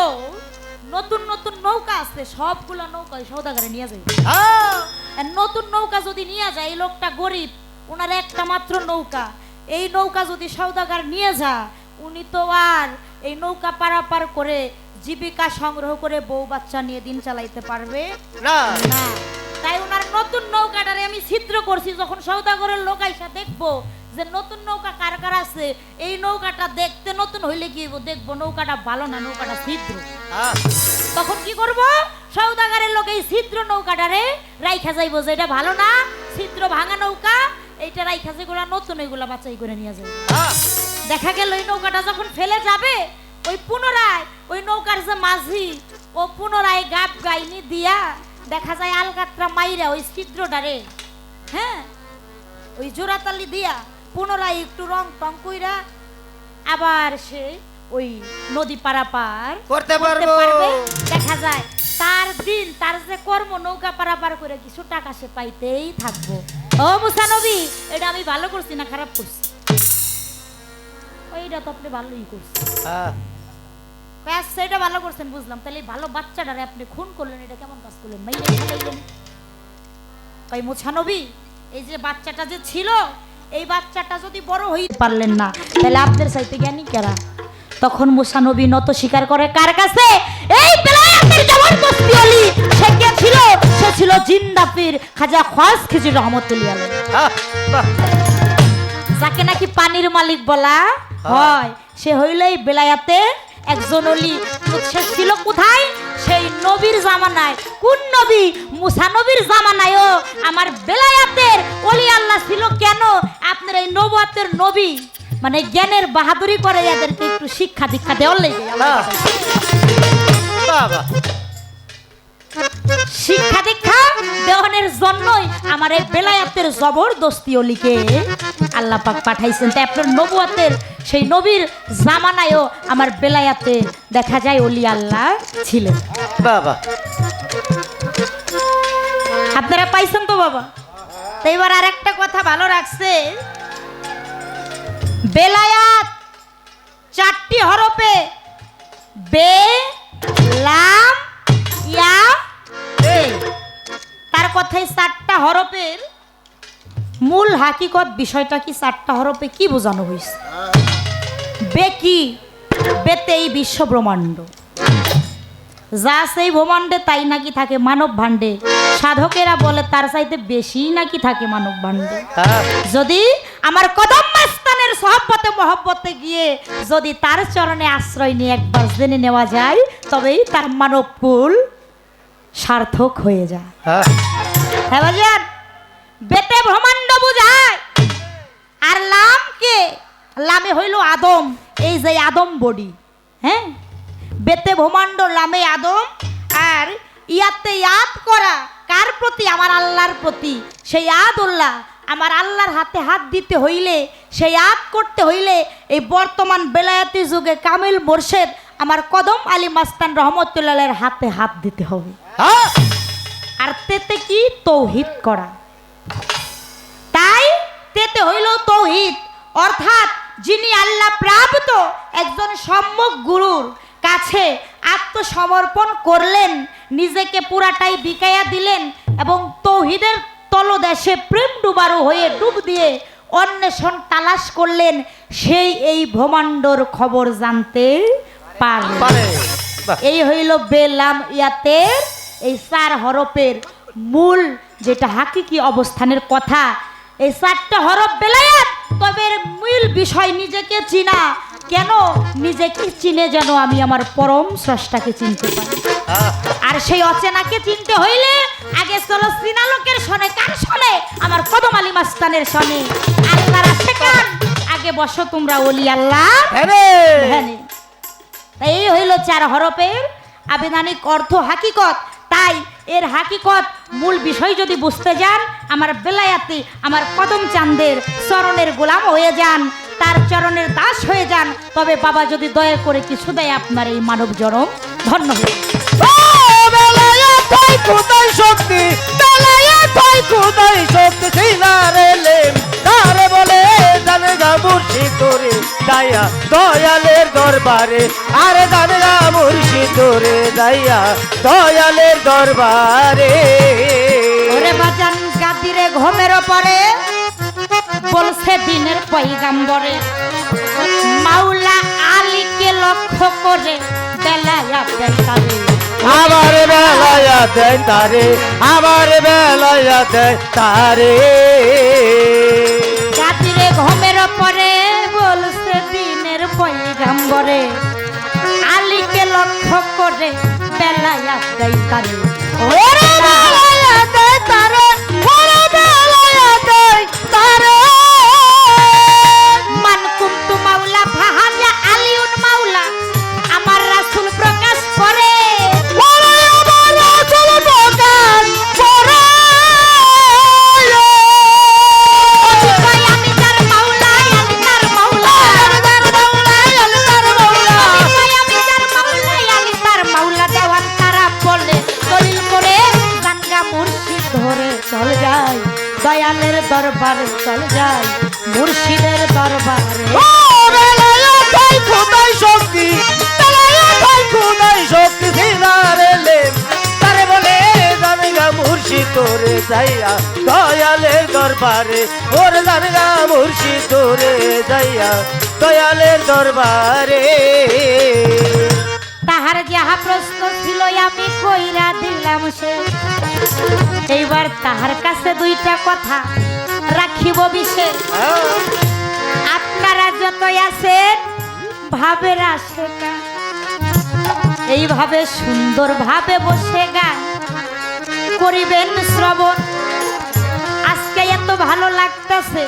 নতুন নতুন নৌকা আছে, সবগুলা নৌকা সওদাগরে নিয়ে যায়। নতুন নৌকা যদি নিয়ে যায়, এই লোকটা গরিব, ওনার একটা মাত্র নৌকা, এই নৌকা যদি সওদাগর নিয়ে যায়, উনি তো আর এই নৌকা পারাপার করে জীবিকা সংগ্রহ করে বউ বাচ্চা নিয়ে দিন চালাইতে পারবে না। তাই ওনার নতুন নৌকাটারে আমি ছিদ্র করছি, যখন সওদাগরের লোক আইসা দেখবো যে নতুন নৌকা কার কার আছে, এই নৌকাটা দেখতে নতুন হইলে কি দেখবো নৌকাটা ভালো না, নৌকাটা ছিদ্র, তখন কি করব, সৌদাগারের লোক এই ছিদ্র নৌকাটারে রাইখা যাইবো যে এটা ভালো না, ছিদ্র ভাঙা নৌকা, এইটা রাইখা যেগুলা নতুন ওইগুলা বাছাই করে নিয়ে যাবে। দেখা গেল ওই নৌকাটা যখন ফেলে যাবে, ওই পুনরায় ওই নৌকার যে মাঝি ও পুনরায় গাব গাইনি দিয়া দেখা যায় আলকাতরা মাইরা ওই ছিদ্রটারে, হ্যাঁ, ওই জোড়াতালি দিয়া পুনরায় একটু রং টং কইরা আবার সে ওই নদী পারাপার করতে পারবো। দেখা যায় তার দিন তার যে কর্ম নৌকা পারাপার করে কিছু টাকা সে পাইতেই থাকবো। ও মুসা নবী, এটা আমি ভালো করছি না খারাপ করছি? ওইটা তো আপনি ভালোই করছেন। সেটা ভালো করছেন বুঝলাম, তাহলে ভালো বাচ্চাটারে আপনি খুন করলেন, এটা কেমন কাজ করলেন? মাইরে খাইলেন। তাই মুসা নবী, এই যে বাচ্চাটা যে ছিল, এই বাচ্চাটা যদি বড় হইতে পারলেন না, তাহলে আপনার চাইতে জ্ঞানী কারা? তখন মুসা নবী নত স্বীকার করে কার কাছে? এই বেলায়েতের জবরদস্তি আলী সে কে ছিল? সে ছিল জিন্দা পীর খাজা খাস খিজির রহমতুল্লাহ আলাইহি, যাকে নাকি পানির মালিক বলা হয়। সে হইল এই বেলায়েতে একজন অলি। সে ছিল কোথায়? সেই নবীর জামানায়। কোন নবী? মুসা নবীর জামানায়ও আমার বেলায়েতের অলি আল্লাহ ছিল। কেন? আপনার এই নবুয়তের নবী মানে জ্ঞানের বাহাদুরি করে এদেরকে একটু শিক্ষা দীক্ষা দেওয়ার লেগে, শিক্ষা দীক্ষা দেওয়ানের জন্যই আমার এই বেলায়েতের জবরদস্তি অলিকে আল্লাহ পাক পাঠাইছেন। তাই আপনার নবুয়তের সেই নবীর জামানায়ও আমার বেলায়েতে দেখা যায় অলি আল্লাহ ছিলেন। বাবা আপনারা পাইছেন তো বাবা? তো এবার আর একটা কথা ভালো রাখছে, বেলায়াত 4টি হরফে, বে লাম ইয়া তে। তার কথাই 4টা হরফের মূল হাকিকত বিষয়টা কি? 4টা হরফে কি বোঝানো হয়েছে? বে কি? বেতে এই বিশ্ব ব্রহ্মাণ্ড, যা সেই ব্রহ্মাণ্ডে তাই নাকি থাকে মানব ভাণ্ডে। সাধকেরা বলে তার চাইতে বেশি নাকি থাকে মানব ভাণ্ডে। যদি আমার কদম মাস্তানের সহবতে মহব্বতে গিয়ে যদি তার চরণে আশ্রয় নিয়ে একবার জেনে নেওয়া যায়, তবেই তার মানব কুল সার্থক হয়ে যায়। হ্যাঁ বাজার, বেতে ব্রহ্মাণ্ড বোঝায়। আর লামকে, লামে হইল আদম, এই যে আদম বডি, হ্যাঁ, বেতে ব্রহ্মাণ্ড, লামে আদম। আর ইয়াতে ইয়াদ করা কার প্রতি? আমার আল্লাহর প্রতি। সেই আদুল্লাহ আমার আল্লাহর হাতে হাত দিতে হইলে, সেই আদ করতে হইলে এই বর্তমান বেলায়েতি যুগে কামিল মোর্শেদ আমার কদম আলী মাস্তান রহমতুল্লাহের হাতে হাত দিতে হবে। আর তেতে কি? তৌহিদ করা। তাই তেতে হইল তৌহিদ, অর্থাৎ যিনি আল্লাহ প্রাপ্ত একজন সম্যক গুরুর কাছে আত্মসমর্পণ করলেন, নিজেকে পুরাটাই বিকায়া দিলেন এবং তৌহিদের তলদেশে প্রেম ডুবারু হয়ে ডুব দিয়ে অন্বেষণ তালাশ করলেন, সেই এই ব্রহ্মাণ্ডর খবর জানতে পারে। এই হইল বেলাম ইয়াতের এই 4 হরফের মূল যেটা হাকিকি অবস্থানের কথা। এই 4টা হরফ বেলায়াত। তবে মূল বিষয় নিজেকে চিনা। কেন? নিজেকে চিনে যেন আমি আমার পরম স্রষ্টাকে চিনতে পারি। আর সেই অচেনাকে চিনতে হইলে আগে চলো চিনা লোকের শোনে। কার শোনে? আমার কদম আলী মাস্তানের শোনে। আল্লাহর শেখান, আগে বসো তোমরা ওলি আল্লাহ। এই হইল 4 হরফের আবিধানিক অর্থ, হাকিকত। তাই এর হাকিকত মূল বিষয় যদি বুঝতে যান, আমার বেলায়াতি আমার কদম চাঁদের চরণের গোলাম হয়ে যান, তার চরণের দাস হয়ে যান, তবে বাবা যদি দয়া করে কিছু দেয় আপনার এই মানব জনম ধন্য হয়ে। শক্তি তারে বলে জানেগা মুর্শিদ তোরে দাইয়া দয়ালের দরবারে। আরে জানেগা মুর্শিদ তোরে দাইয়া দয়ালের দরবারে। ওরে বাজান গাদিরে ঘুমের পরে বলছে দিনের পয়গাম্বরে, মাওলা আলীকে লক্ষ্য করে বেলায়াতে তারে, আবার বেলায়াতে তারে, আবার বেলায়াতে তারে। গাদিরে ঘুমের পরে বলছে দিনের পয়গাম্বরে, আলীকে লক্ষ্য করে বেলায়াতে দেয় তারে ওরে বেলায়া দেয় তারে, ওরে বেলায়া দেয় তারে। মান কুমতু মাওলা ফাহাজা আলিউন মাওলা আমার রাসূল প্রকাশ করে ওরে আমার রাসূল প্রকাশ করে। কই আমি তার মাওলা আমি তার মাওলা আমি তার মাওলা, আমি তার মাওলা। কই আমি তার মাওলা আমি তার মাওলা দেওয়ান তারা বলে দলিল করে গানগা মুর্শিদ ধরে চল যায় দয়ালের দরবারে চল যায় মুর্শিদের দরবারে ও বেলায়া দেয় খোদাই শক্তি, বেলায়া দেয় খোদাই শক্তি সিনারে লেম। তারে বলে জানগা মুর্শিদ তোরে যাইয়া দয়ালের দরবারে, ওর জানগা মুর্শিদ তোরে যাইয়া দয়ালের দরবারে। তাহার যাহা প্রশ্ন ছিল আমি কইরা দিলাম সে এইবার তাহার কাছে দুইটা কথা রাখিব বিশেষ আপনারা যতই আছেন ভাবের আসে গান এইভাবে সুন্দর ভাবে বসে গান করিবেন শ্রবণ আজকে এত ভালো লাগতেছে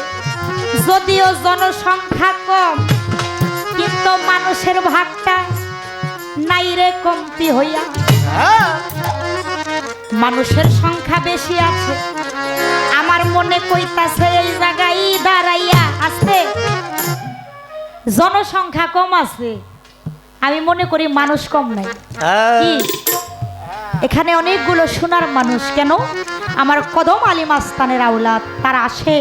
যদিও জনসংখ্যা কম কিন্তু মানুষের ভাগটা নাই রে কমতি হইয়া মানুষের সংখ্যা বেশি আছে আমার মনে কইতাছে এই জায়গায় দাঁড়াইয়া আছে জনসংখ্যা কম আছে আমি মনে করি মানুষ কম নাই কি এখানে অনেকগুলো সোনার মানুষ কেন আমার কদম আলী মাস্তানের আওলাদ তারা আসে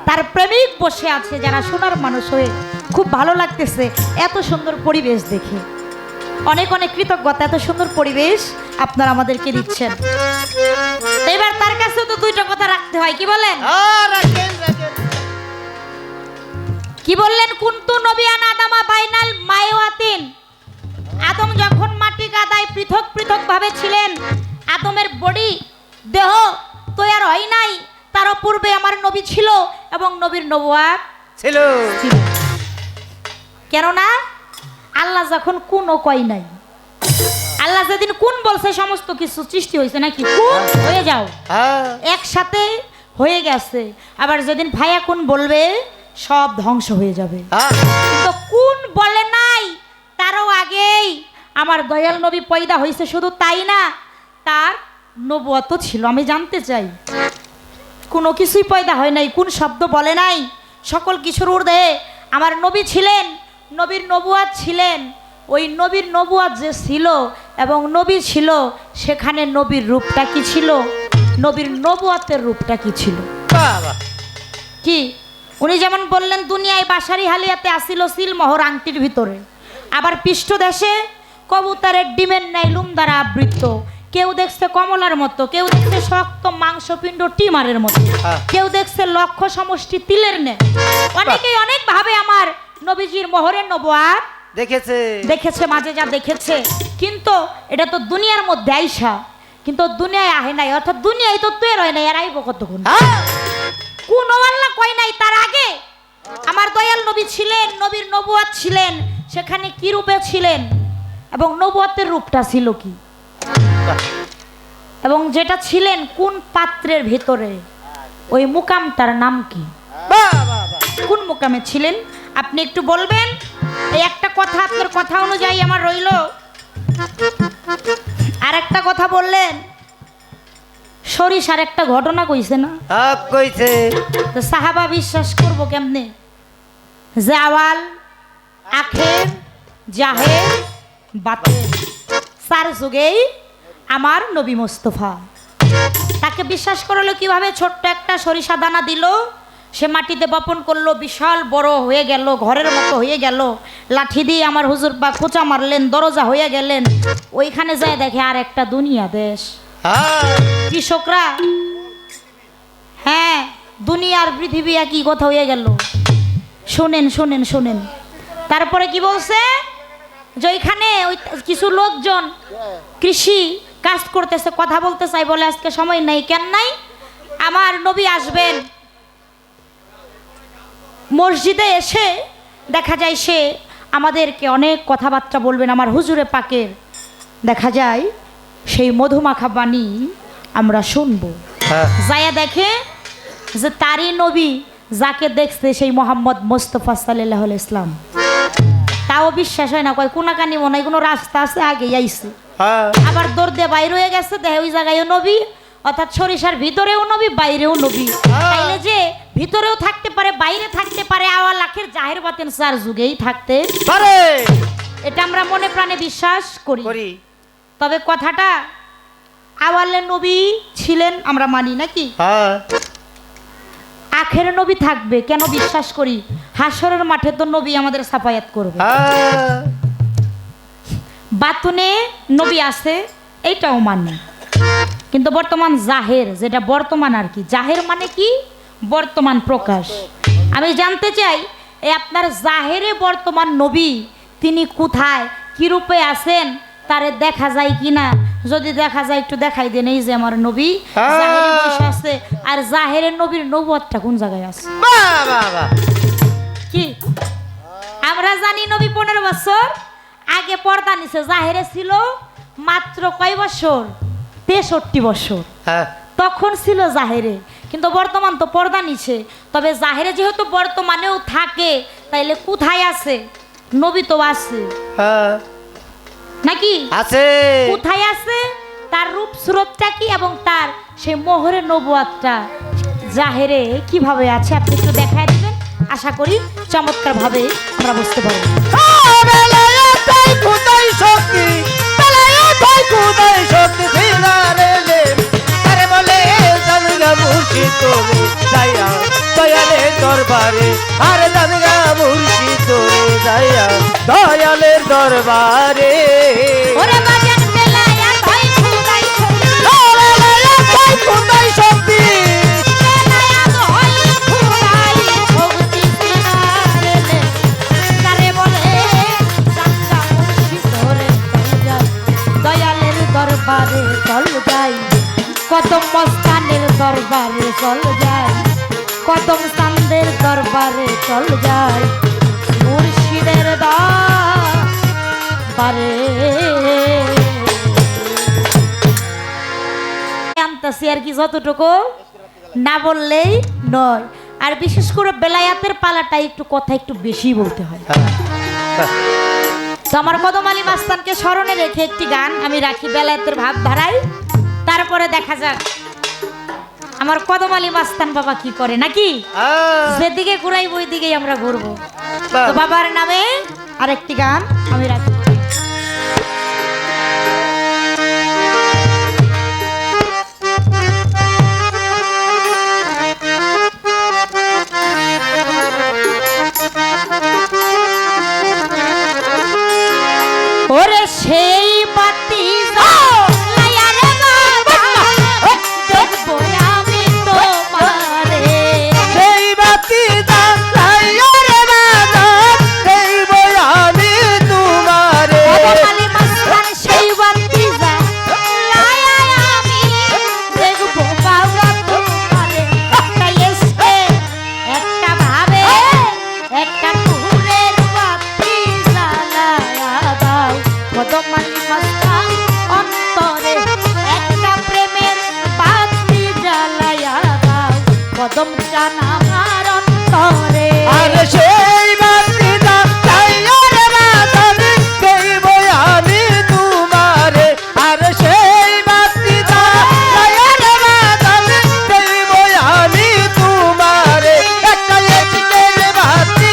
তার প্রেমিক বসে আছে যারা সোনার মানুষ হয়ে খুব ভালো লাগতেছে এত সুন্দর পরিবেশ দেখে অনেক অনেক কৃতজ্ঞতা এত সুন্দর পরিবেশ আপনারা আমাদেরকে দিচ্ছেন তো এবার তার কাছে তো দুইটা কথা রাখতে হয় কি বলেন কি বললেন কুনতু নবিয়ান আদামা বাইনাল মায়ওয়াতিন আদম যখন মাটি কাদায় পৃথক পৃথক ভাবে ছিলেন আদমের বডি দেহ তৈয়ার হয় নাই তার পূর্বে আমার নবী ছিল এবং নবীর নবুয়াত ছিল। ছিল কেননা আল্লাহ যখন কোন কয় নাই আল্লাহ যেদিন কোন বলছে সমস্ত কিছু সৃষ্টি হয়েছে নাকি কোন হয়ে যাও একসাথে হয়ে গেছে আবার যেদিন ভাইয়া কোন বলবে সব ধ্বংস হয়ে যাবে কিন্তু কোন বলে নাই তারও আগেই আমার দয়াল নবী পয়দা হয়েছে শুধু তাই না তার নবুয়ত ছিল আমি জানতে চাই কোনো কিছুই পয়দা হয় নাই কোন শব্দ বলে নাই সকল কিছুর ঊর্ধ্বে আমার নবী ছিলেন নবীর নবুয়াত ছিলেন ওই নবীর নবুয়াত যে ছিল এবং নবী ছিল সেখানে নবীর রূপটা কি ছিল নবীর নবুয়াতের রূপটা কি ছিল কি উনি যেমন বললেন দুনিয়ায় বাসারি হালিয়াতে আসিল সিল মোহর আংটির ভিতরে আবার পৃষ্ঠদেশে কবুতরের ডিমের ন্যায় লুম দ্বারা আবৃত কেউ দেখছে কমলার মতো কেউ দেখছে শক্ত মাংসপিণ্ড টিমারের মতো কেউ দেখছে লক্ষ সমষ্টি তিলের ন্যায় অনেকেই অনেক ভাবে আমার নবীজির মোহরের নবুয়াত দেখেছে মাঝে যা দেখেছে কিন্তু এটা তো দুনিয়ার মধ্যে আইসা কিন্তু দুনিয়ায় আহে নাই অর্থাৎ দুনিয়ায় তো তৈরি হয় নাই আর আইব কতক্ষণ কোন আল্লাহ কয় নাই তার আগে আমার দয়াল নবী ছিলেন নবীর নবুয়াত ছিলেন সেখানে কি রূপে ছিলেন এবং নবুয়াতের রূপটা ছিল কি এবং যেটা ছিলেন কোন পাত্রের ভেতরে ওই মুকামটার নাম কি কোন মুকামে ছিলেন আপনি একটু বলবেন এই একটা কথা আপনার কথা অনুযায়ী আমার রইল আর একটা কথা বললেন সরিষার একটা ঘটনা কইছে না কইছে তো সাহাবা বিশ্বাস করব কেমনে জাওয়াল আখের জাহের বাতের চার যুগেই আমার নবী মোস্তফা তাকে বিশ্বাস করলো কিভাবে ছোট্ট একটা সরিষা দানা দিল সে মাটিতে বপন করলো বিশাল বড় হয়ে গেল ঘরের মতো হয়ে গেল লাঠি দিয়ে আমার হুজুর বা খোঁচা মারলেন দরজা হয়ে গেলেন ওইখানে যায় দেখে আর একটা দুনিয়া দেশ কৃষকরা হ্যাঁ দুনিয়ার পৃথিবী একই কথা হয়ে গেল শোনেন শোনেন শোনেন তারপরে কি বলছে যে ওইখানে ওই কিছু লোকজন কৃষি কাজ করতেছে কথা বলতে চাই বলে আজকে সময় নাই কেন নাই আমার নবী আসবেন মসজিদে এসে দেখা যায় সে আমাদেরকে অনেক কথাবার্তা বলবেন আমার হুজুরে পাকের দেখা যায় সেই মধুমাখা বাণী আমরা শুনবো। হ্যাঁ যায়া দেখে যে তারই নবী যাকে দেখছে সেই মোহাম্মদ মোস্তফা সাল্লাল্লাহু আলাইহি ইসলাম, তাও বিশ্বাস হয় না, কয় কোনাকানি মনে হয় কোনো রাস্তা আছে, আগে আইছে। হ্যাঁ আবার দৌড় দিয়ে বাইরে হয়ে গেছে, দেখে ওই জায়গায়ও নবী, অর্থাৎ সরিষার ভিতরেও নবী বাইরেও নবী। তাইলে যে ভিতরেও থাকতে পারে বাইরে থাকতে পারে, আওয়াল আখের জাহের বাতেন চার যুগেই থাকতে পারে, এটা আমরা মনে প্রাণে বিশ্বাস করি। করি। তবে কথাটা আওয়ালে নবী ছিলেন আমরা মানি নাকি, হ্যাঁ আখের নবী থাকবে কেন বিশ্বাস করি, হাসরের মাঠে তো নবী আমাদের সাফায়াত করবে। হ্যাঁ বাতুনে নবী আছে এইটাও মানি, কিন্তু বর্তমান জাহের, যেটা বর্তমান আর কি, জাহের মানে কি বর্তমান প্রকাশ। আমি জানতে চাই এই আপনার জাহেরে বর্তমান নবী তিনি কোথায় কি রূপে আছেন, তারে দেখা যায় কিনা, যদি দেখা যায় একটু দেখাই দেন। এই যে আমার নবী জাহেরে বসে আছে, আর জাহেরের নবীর নবুয়তটা কোন জায়গায় আছে? বাহ বাহ বাহ। কি আমরা জানি নবী 15 বছর আগে পর্দা নিছে, জাহেরে ছিল মাত্র কয় বছর? 63 বছর। হ্যাঁ তখন ছিল জাহেরে, কিন্তু বর্তমান তো পর্দা নিছে। তবে জাহেরে যেহেতু বর্তমানেও থাকে, তাইলে কোথায় আছে? নবী তো আছে হ্যাঁ নাকি? আছে। কোথায় আছে? তার রূপ সুরতটা কি এবং তার সেই মোহরের নবুয়তটা জাহেরে কিভাবে আছে আপনি একটু দেখায় দিবেন, আশা করি চমৎকার ভাবে আমরা বুঝতে পারবো। বেলায়েতেই খুদাই শক্তি, বেলায়েতেই খুদাই শক্তি ফিরারে লে, আরে বলে জানগা মুর্শিদ তোরে যাইয়া দয়ালের দরবারে, আরে জানগা মুর্শিদ তোরে যাইয়া দয়ালের দরবারে। ওরে বাজান বেলায়েত হয় খুদাই শক্তি, বেলায়েতেই খুদাই শক্তি, বেলায়েত হয় খুদাই শক্তি ফিরারে লে, তারে বলে জানগা মুর্শিদ তোরে যাইয়া দয়ালের দরবারে চল যাই, কদম মস্তানের দরবারে চল যাই, কদম চাঁদের দরবারে চল যাই, মুর্শিদের দরবারে। আনতাছি আর কি, যতটুকু না বললেই নয়। আর বিশেষ করে বেলায়াতের পালাটা একটু কথা একটু বেশি বলতে হয়। তো আমার কদম আলী মাস্তানকে স্মরণে রেখে একটি গান আমি রাখি বেলায়েতের ভাব ধারাই, তারপরে দেখা যাক আমার কদম আলী মাস্তান বাবা কি করে নাকি। যেদিকে ঘুরাই ওই দিকেই আমরা ঘুরবো। তো বাবার নামে আরেকটি গান আমি রাখি। ওরে সেই বাতি জ্বালায়া রে বাবা, দেখবো আমি তোমারে। সেই বাতি জ্বালায়া রে বাবা, দেখবো আমি তোমারে। কদম আলী মাস্তান সেই বাতি জ্বালায়া আমি দেখবো বাবা তোমারে। তাই এসে একটা ভাবে একটা নূরের বাতি জ্বালায়া দাও, কদম আলী মাস্তান অন্তরে একটা প্রেমের বাতি জ্বালায়া দাও, কদম চান আমার অন্তরে। আরে সেই বাতি জ্বালায়া রে বাবা, দেখবো আমি তোমারে। আরে সেই বাতি জ্বালায়া রে বাবা, দেখবো আমি তোমারে। একটা এসকের বাতি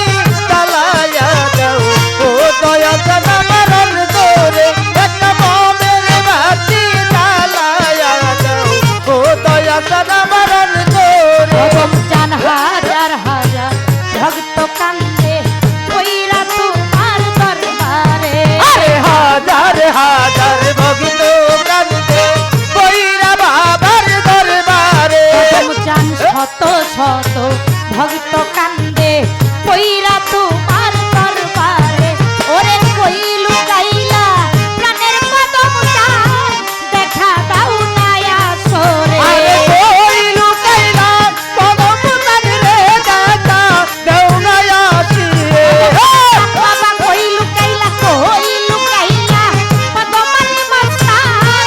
জ্বালায়া দাও, ও দয়া চান আমার অন্তরে। একটা মোমের বাতি জ্বালায়া দাও, ও দয়া চান আমার অন্তরে। কদম চান হাজার হাজার ভক্ত কান্দে কইরা তোমার দরবারে। আরে হাজার হাজার ভক্ত কান্দে কইরা বাবার দরবারে। কদম চান শত শত ভক্ত কান্দে কইরা তোমার দরবারে। ওরে কই লুকাইলা প্রাণের কদম চান, দেখা দাও না আসরে। আরে কই লুকাইলা কদম চান রে দাদা, দেও না আসিয়ে। বাবা কই লুকাইলা কদম আলী মাস্তান,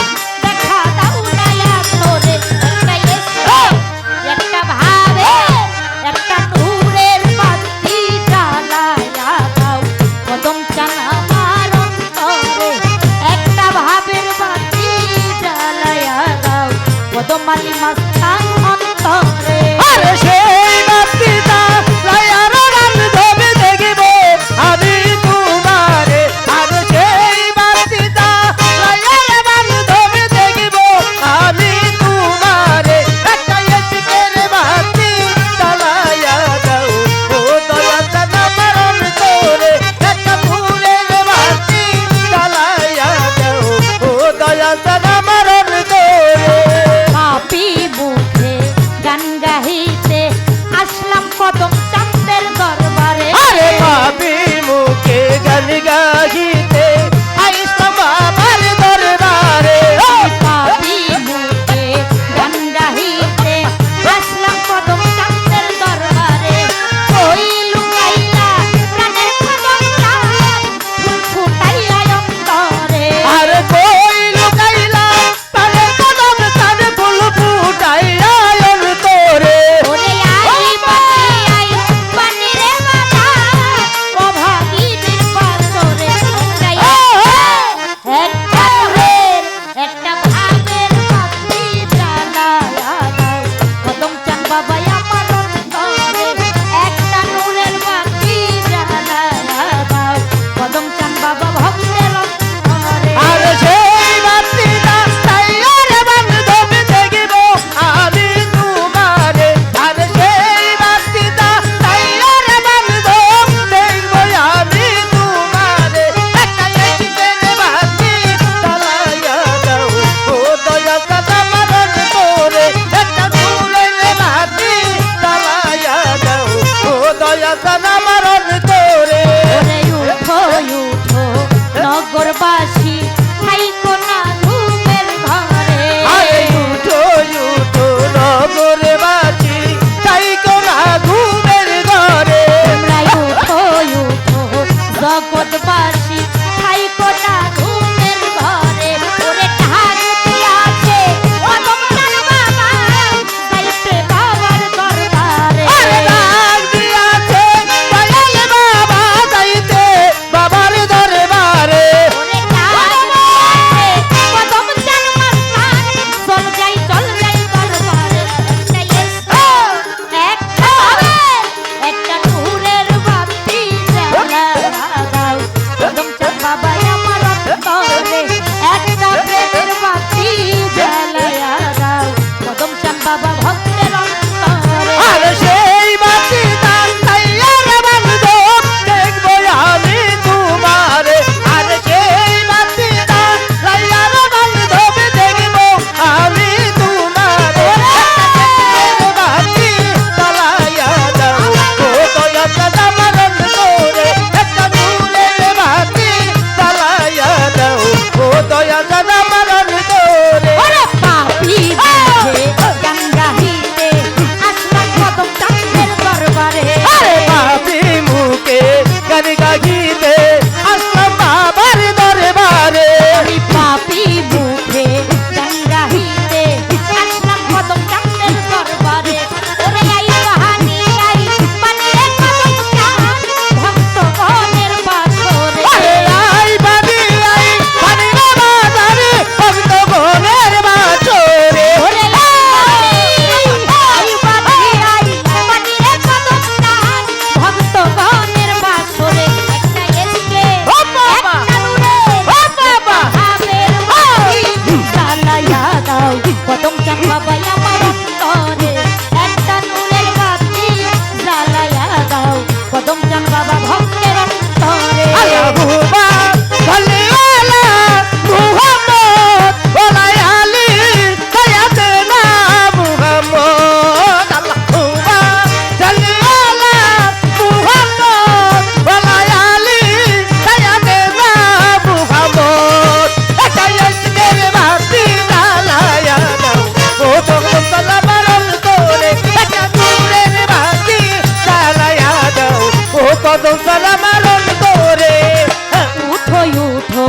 জানা আমার অন্তরে ওরে উঠো উঠো নগরবাসী থাইকো না ঘুমের ঘরে আরে উঠো উঠো নগরে বাসি তাই কোনা ঘুমের ঘরে তোমরা উঠো উঠো জগৎবাসী থাইকো না ঘুমের ঘরে ওরে ঠাকুর আছে কদম চাল বাবা যাইতে বাবার দরবারে আরে ডাক দিয়াছে দয়াল বাবা যাইতে বাবার দরবারে ওরে ঠাকুর আছে কদম চাল মাস্তান চল যাই দরবারে একটা একটা নূরের বাতি জ্বালা দাও কদম চাল বাবা আমার অন্তরে একটা প্রেমের বাতি জ্বালায়া দাও কদম চাল বাবা ভক্তের অন্তরে আরে সেই বাতি দান তাইয়ার বন্ধ দেখবো আমি তোমারে আরে সেই বাতি দান তাইয়ার বন্ধ দেখবো আমি তোমারে একটা বাতি জ্বালায়া দাও ও দয়া দাদা মরণ করে একটা নূরের বাতি জ্বালায়া দাও ও দয়া দাদা মরণ করে ওরে পাপি বুঝে গঙ্গাহিতে আসলাম কদম চাঁদের দরবারে আরে পাপি মুখে গান গাইতে আসলাম বাবার দরবারে আমি পাপি মুখে গঙ্গাহিতে আসলাম কদম চাঁদের দরবারে ওরে আই বাহানি আই বানিয়ে কদম চাঁদ ভক্ত গণের বাসরে আরে আই বানি আই বানি বাবারে ভক্ত গণের বাছরে ওরে আই বানি আই বানিয়ে কদম চাঁদ ভক্ত গণের বাসরে একটা এসকে ও বাবা! একটা নূরে ও বাবা! আমের বাতি জ্বালায়া দাও কদম চাঁদ বাবা আমার অন্তরে একটা নূরের বাতি জ্বালায়া দাও কদম চাঁদ বাবা ভক্তের অন্তরে আল্লাহুম্মা সাল্লি আলা মুহাম্মদ ওয়া আলি সাইয়্যিদিনা মুহাম্মদ আল্লাহুম্মা সাল্লি আলা মুহাম্মদ ওয়া আলি সাইয়্যিদিনা মুহাম্মদ এটা ইসকের বাতি জ্বালায়া দাও ও তখন সালামার অন্তরে একটা নূরের বাতি জ্বালায়া দাও ও কদম সালামার অন্তরে উঠো উঠো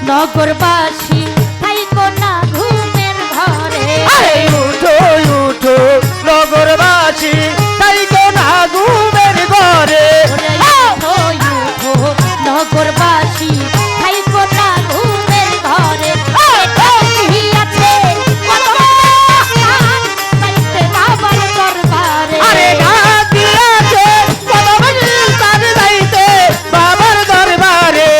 নগরবাসী থাইকো না ঘুমের ঘরে আরে উঠো উঠো নগরবাসী তাই কোনা ঘুমের ঘরে ওরে উঠো উঠো নগরবাসী থাইকো না ঘুমের ঘরে কি আছে কদম চাঁদ যাইতে বাবার দরবারে আরে ডাক দিয়াছে কদম তার যাইতে বাবার দরবারে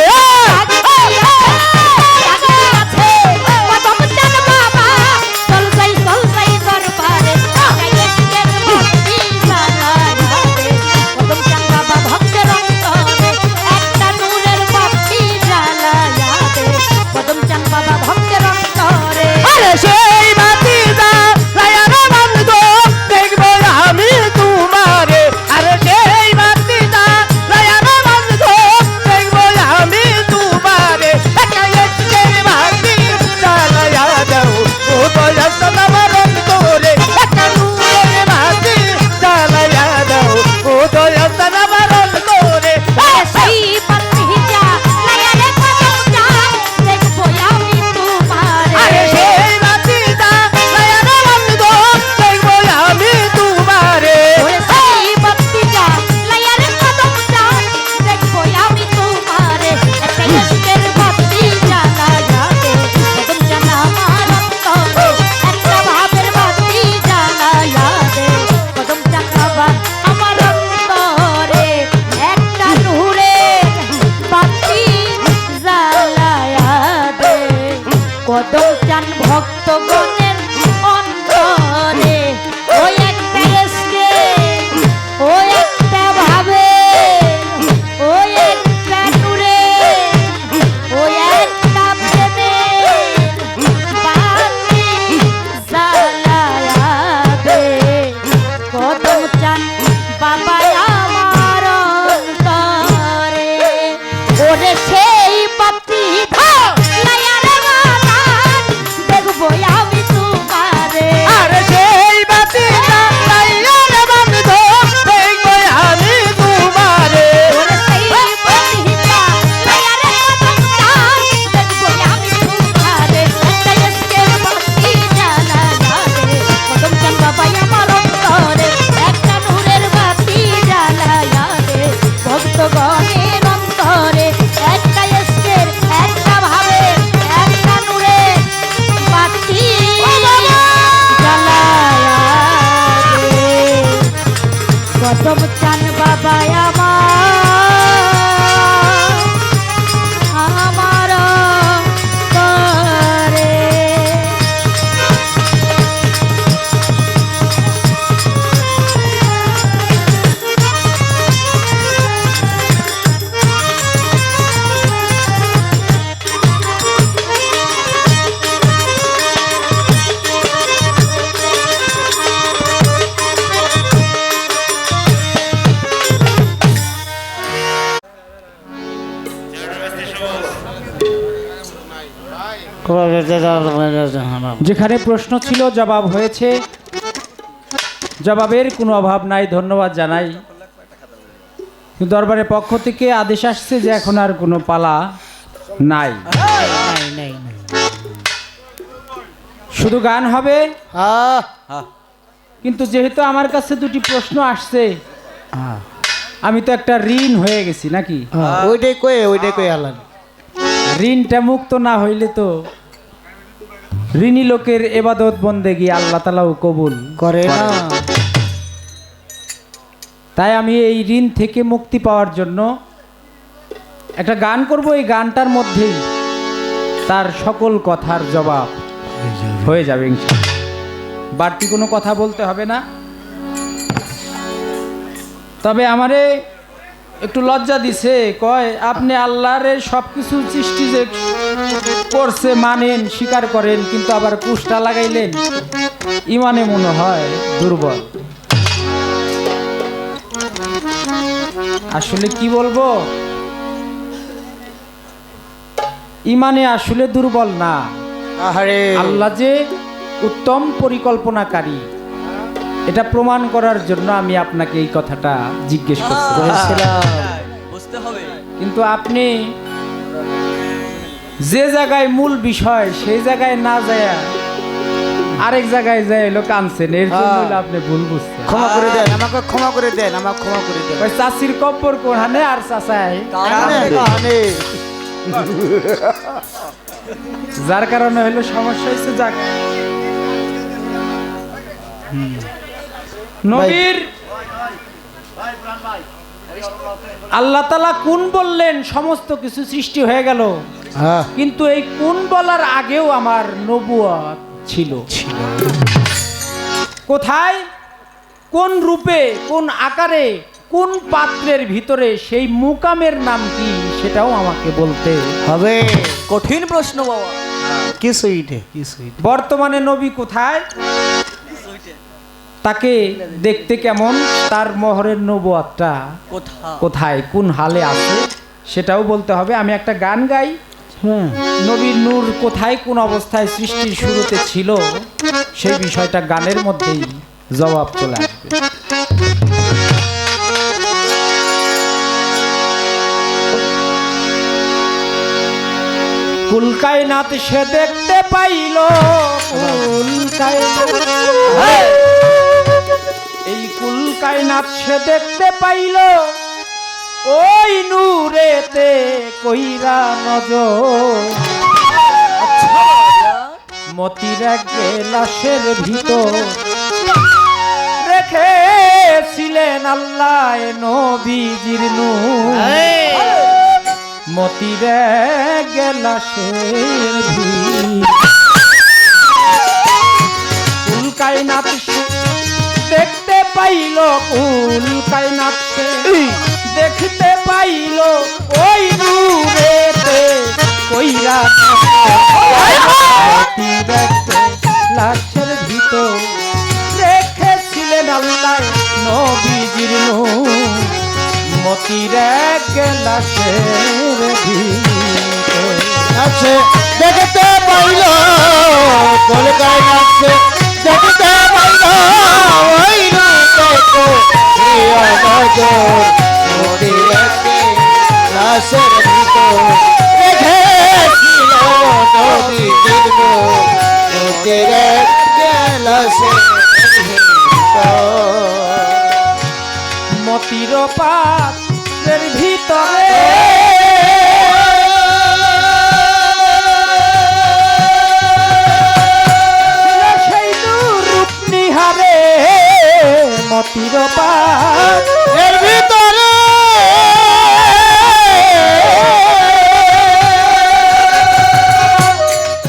চান বাবা আমার করে। যেখানে প্রশ্ন ছিল জবাব হয়েছে, জবাবের কোনো অভাব নাই, ধন্যবাদ জানাই। দরবারের পক্ষ থেকে আদেশ আসছে যে এখন আর কোনো পালা নাই, শুধু গান হবে। কিন্তু যেহেতু আমার কাছে দুটি প্রশ্ন আসছে, আমি তো একটা ঋণ হয়ে গেছি নাকি? ওইটাই কয়ে আলান ঋণটা মুক্ত না হইলে তো ঋণী লোকের এবাদত বন্দেগী আল্লাহ তাআলাও কবুল করে না। তাই আমি এই ঋণ থেকে মুক্তি পাওয়ার জন্য একটা গান করব। এই গানটার মধ্যেই তার সকল কথার জবাব হয়ে যাবে ইনশাআল্লাহ। বাড়তি কোনো কথা বলতে হবে না। তবে আমারে একটু লজ্জা দিছে, কয় আপনি আল্লাহর সব কিছু সৃষ্টি যে করছে মানেন, স্বীকার করেন, কিন্তু আবার কুষ্টা লাগাইলেন, ইমানে মনে হয় দুর্বল। আসলে কি বলবো, ইমানে আসলে দুর্বল না, আল্লাহ যে উত্তম পরিকল্পনাকারী এটা প্রমাণ করার জন্য আমি আপনাকে এই কথাটা জিজ্ঞেস করছিলাম। কিন্তু আপনি যে জায়গায় মূল বিষয় সেই জায়গায় না যায় আরেক জায়গায় যায় লোক আনছেন, এর জন্য হলো আপনি ভুল বুঝছেন। ক্ষমা করে দেন, আমাকে ক্ষমা করে দেন, আমাকে ক্ষমা করে দেন। ওই চাষির কব্বর কোরআনে আর চাচাই যার কারণে হলো সমস্যা হয়েছে। যাক, নবীর আল্লাহ তাআলা কোন বললেন সমস্ত কিছু সৃষ্টি হয়ে গেল, কিন্তু এই কোন বলার আগেও আমার নবুয়ত ছিল। কোথায়, কোন রূপে, কোন আকারে, কোন পাত্রের ভিতরে, সেই মুকামের নাম কি সেটাও আমাকে বলতে হবে। কঠিন প্রশ্ন বাবা। বর্তমানে নবী কোথায়, তাকে দেখতে কেমন, তার মহরের নবুয়তটা কোথায়, কোন হালে আছে সেটাও বলতে হবে। আমি একটা গান গাই, নবীর নূর কোথায় কোন অবস্থায় সৃষ্টির শুরুতে ছিল সেই বিষয়টা গানের মধ্যেই জবাব চলে আসবে। কুল কায়নাত সে দেখতে পাইল, এই কুল কায়নাত সে দেখতে পাইল, ওই নূরেতে কইরা নজর। মতির এক গেলাসের ভিতর রেখেছিলেন আল্লাহ নবীজির নূর। মতির এক গেলাসের ভিতর কুল কায়নাত দেখতে পাইল, কুল কায়নাত দেখতে পাইল, ওই নূরেতে কইরা লাশের ভিতর রেখেছিলেন আল্লাহ নবীজির নূর। মতির এক লাশের ভিতর আছে দেখতে পাইল, কলকায় নাচছে দেখতে পাইল, ওই রূপে লাশের ভিতর রেখেছিল নবীজির নূর। মতির এক লাশের ভিতর, মতির পাত্রের ভিতরে সেই রূপ নিহারে মতির পাশ এর ভিতরে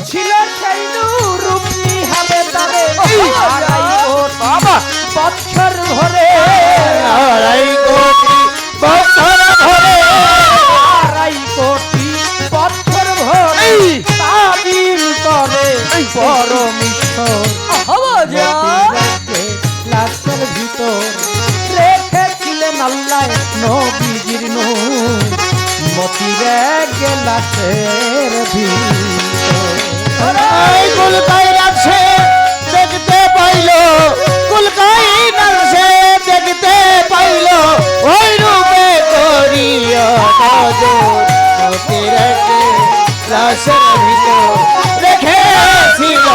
ছিল সেই রূপ নিহাবে তারে আড়াই বছর ভরে আড়াই কোটি বছর ধরে আড়াই কোটি বছর ভরে তাবির করে পরমেশ্বর লাশের ভিতর রেখেছিলেন আল্লাহ নবীজির নূর মতির গেলাসের ভিতর এই কুলকাই রাখছে দেখতে পাইলো কুলকাই রাখছে দেখতে পাইলো ওই রূপে করিয়া নজর মতির লাশের ভিতর রেখেছিল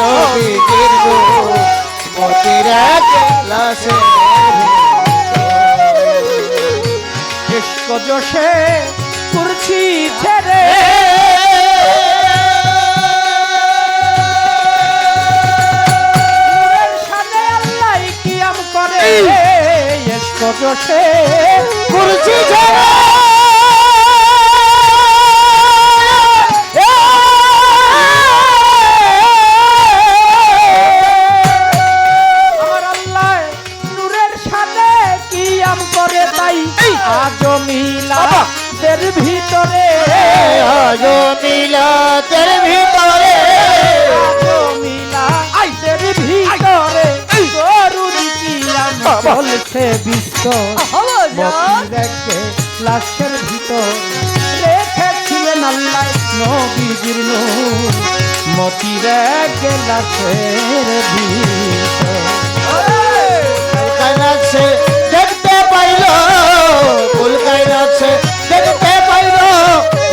নবীজির নূর মতির লাশের ইস্ক জোশে কুরছি ছেড়ে নূরের সামনে আল্লাহ কিয়াম করে ইস্ক জোশে কুরসি ছেড়ে আমার আল্লাহ নূরের সাথে কিয়াম করে তাই আজ মিলাদের ভিতরে আজ মিলাদের ভিতরে আজ মিলাদের ভিতরে গরুর কিয়াম চলছে বিশ্ব মতিরকে লাশের ভিতর রেখেছিলেন আল্লাহ নবীজির নূর মতিরকে লাশের ভিতর কুলকাই রাখছে দেখতে পাইলো কুলকাই রাখছে দেখতে পাইলো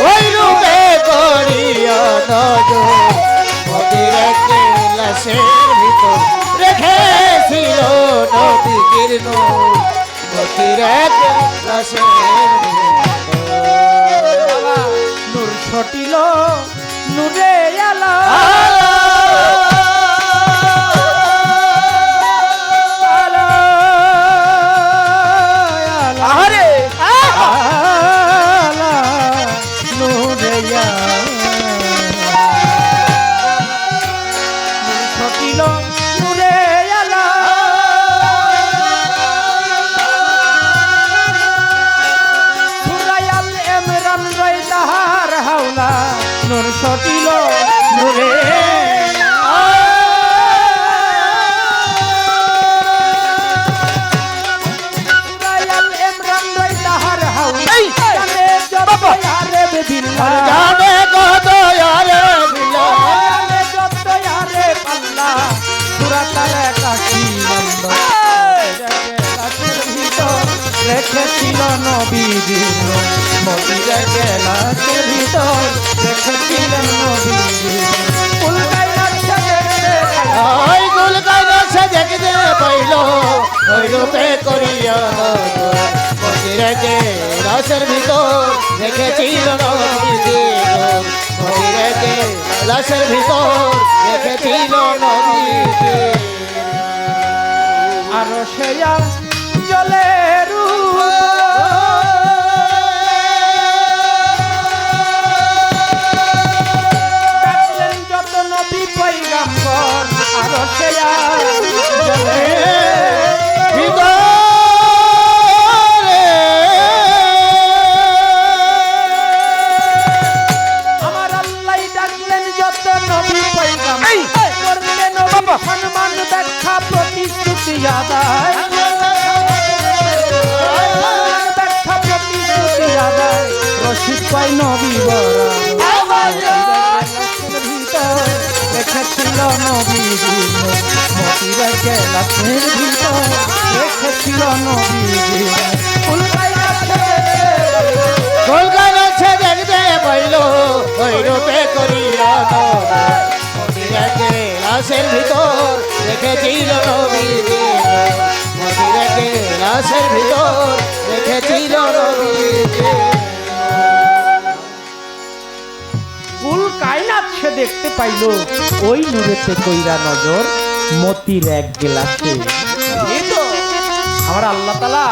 ওই রূপে করিয়া নজর মতির লাশের ভিতর রেখেছিল নবীজির নূর মতির লাশের নূর ছটিল নূরে আলা আলা, আরে আলা, নূরে আলা। নূর ছটিল নূরে আলা সুরায়াল এমরান রয় তাহার হাওলা নূর ছটিল নূরে সুরায়াল এমরান রয় তাহার হাওলা জানে যত ইয়ারে বিল্লাহ জানে কত আরে বিলা জানে যত ইয়ারে পাল্লা সুরাতার কাশি নন্দ রেখেছিল নবীজির মতির গেলাসের ভিতর রেখেছিলেন নবীজির উল্টাই রাখছে দেখতে ওই কুলকাই রাখছে দেখতে পাইলো ওই রূপে করিয়া নজর মতির লাশের ভিতর রেখেছিল নবীজির নূর মতির লাশের ভিতর রেখেছিল নবীজির আর সেয়া জলে ডাকলেন যত নবী পয়গাম্বর আর সেয়া জলে আমার আল্লাহ ডাকলেন যত নবী পয়গাম্বর করলেন নবী সম্মান ব্যাখ্যা প্রতিশ্রুতি আদায় ব্যাখ্যা প্রতিশ্রুতি আদায় রশিদ পাই নবী বরা ভিতর রেখেছিল নবীজির মতির গেলাসের ভিতর রেখেছিল নবীজির উল্টাই রাখছে কুলকাই রাখছে দেখতে পাইলো ওই রূপে করিয়া নজর মতির লাশের ভিতর রেখেছিল নবীজির মতির লাশের ভিতর রেখেছিল নবীজির কুল কায়নাত সে দেখতে পাইল ওই নূরেতে কইরা নজর মতির এক গেলাসে আমার আল্লাহ তাআলা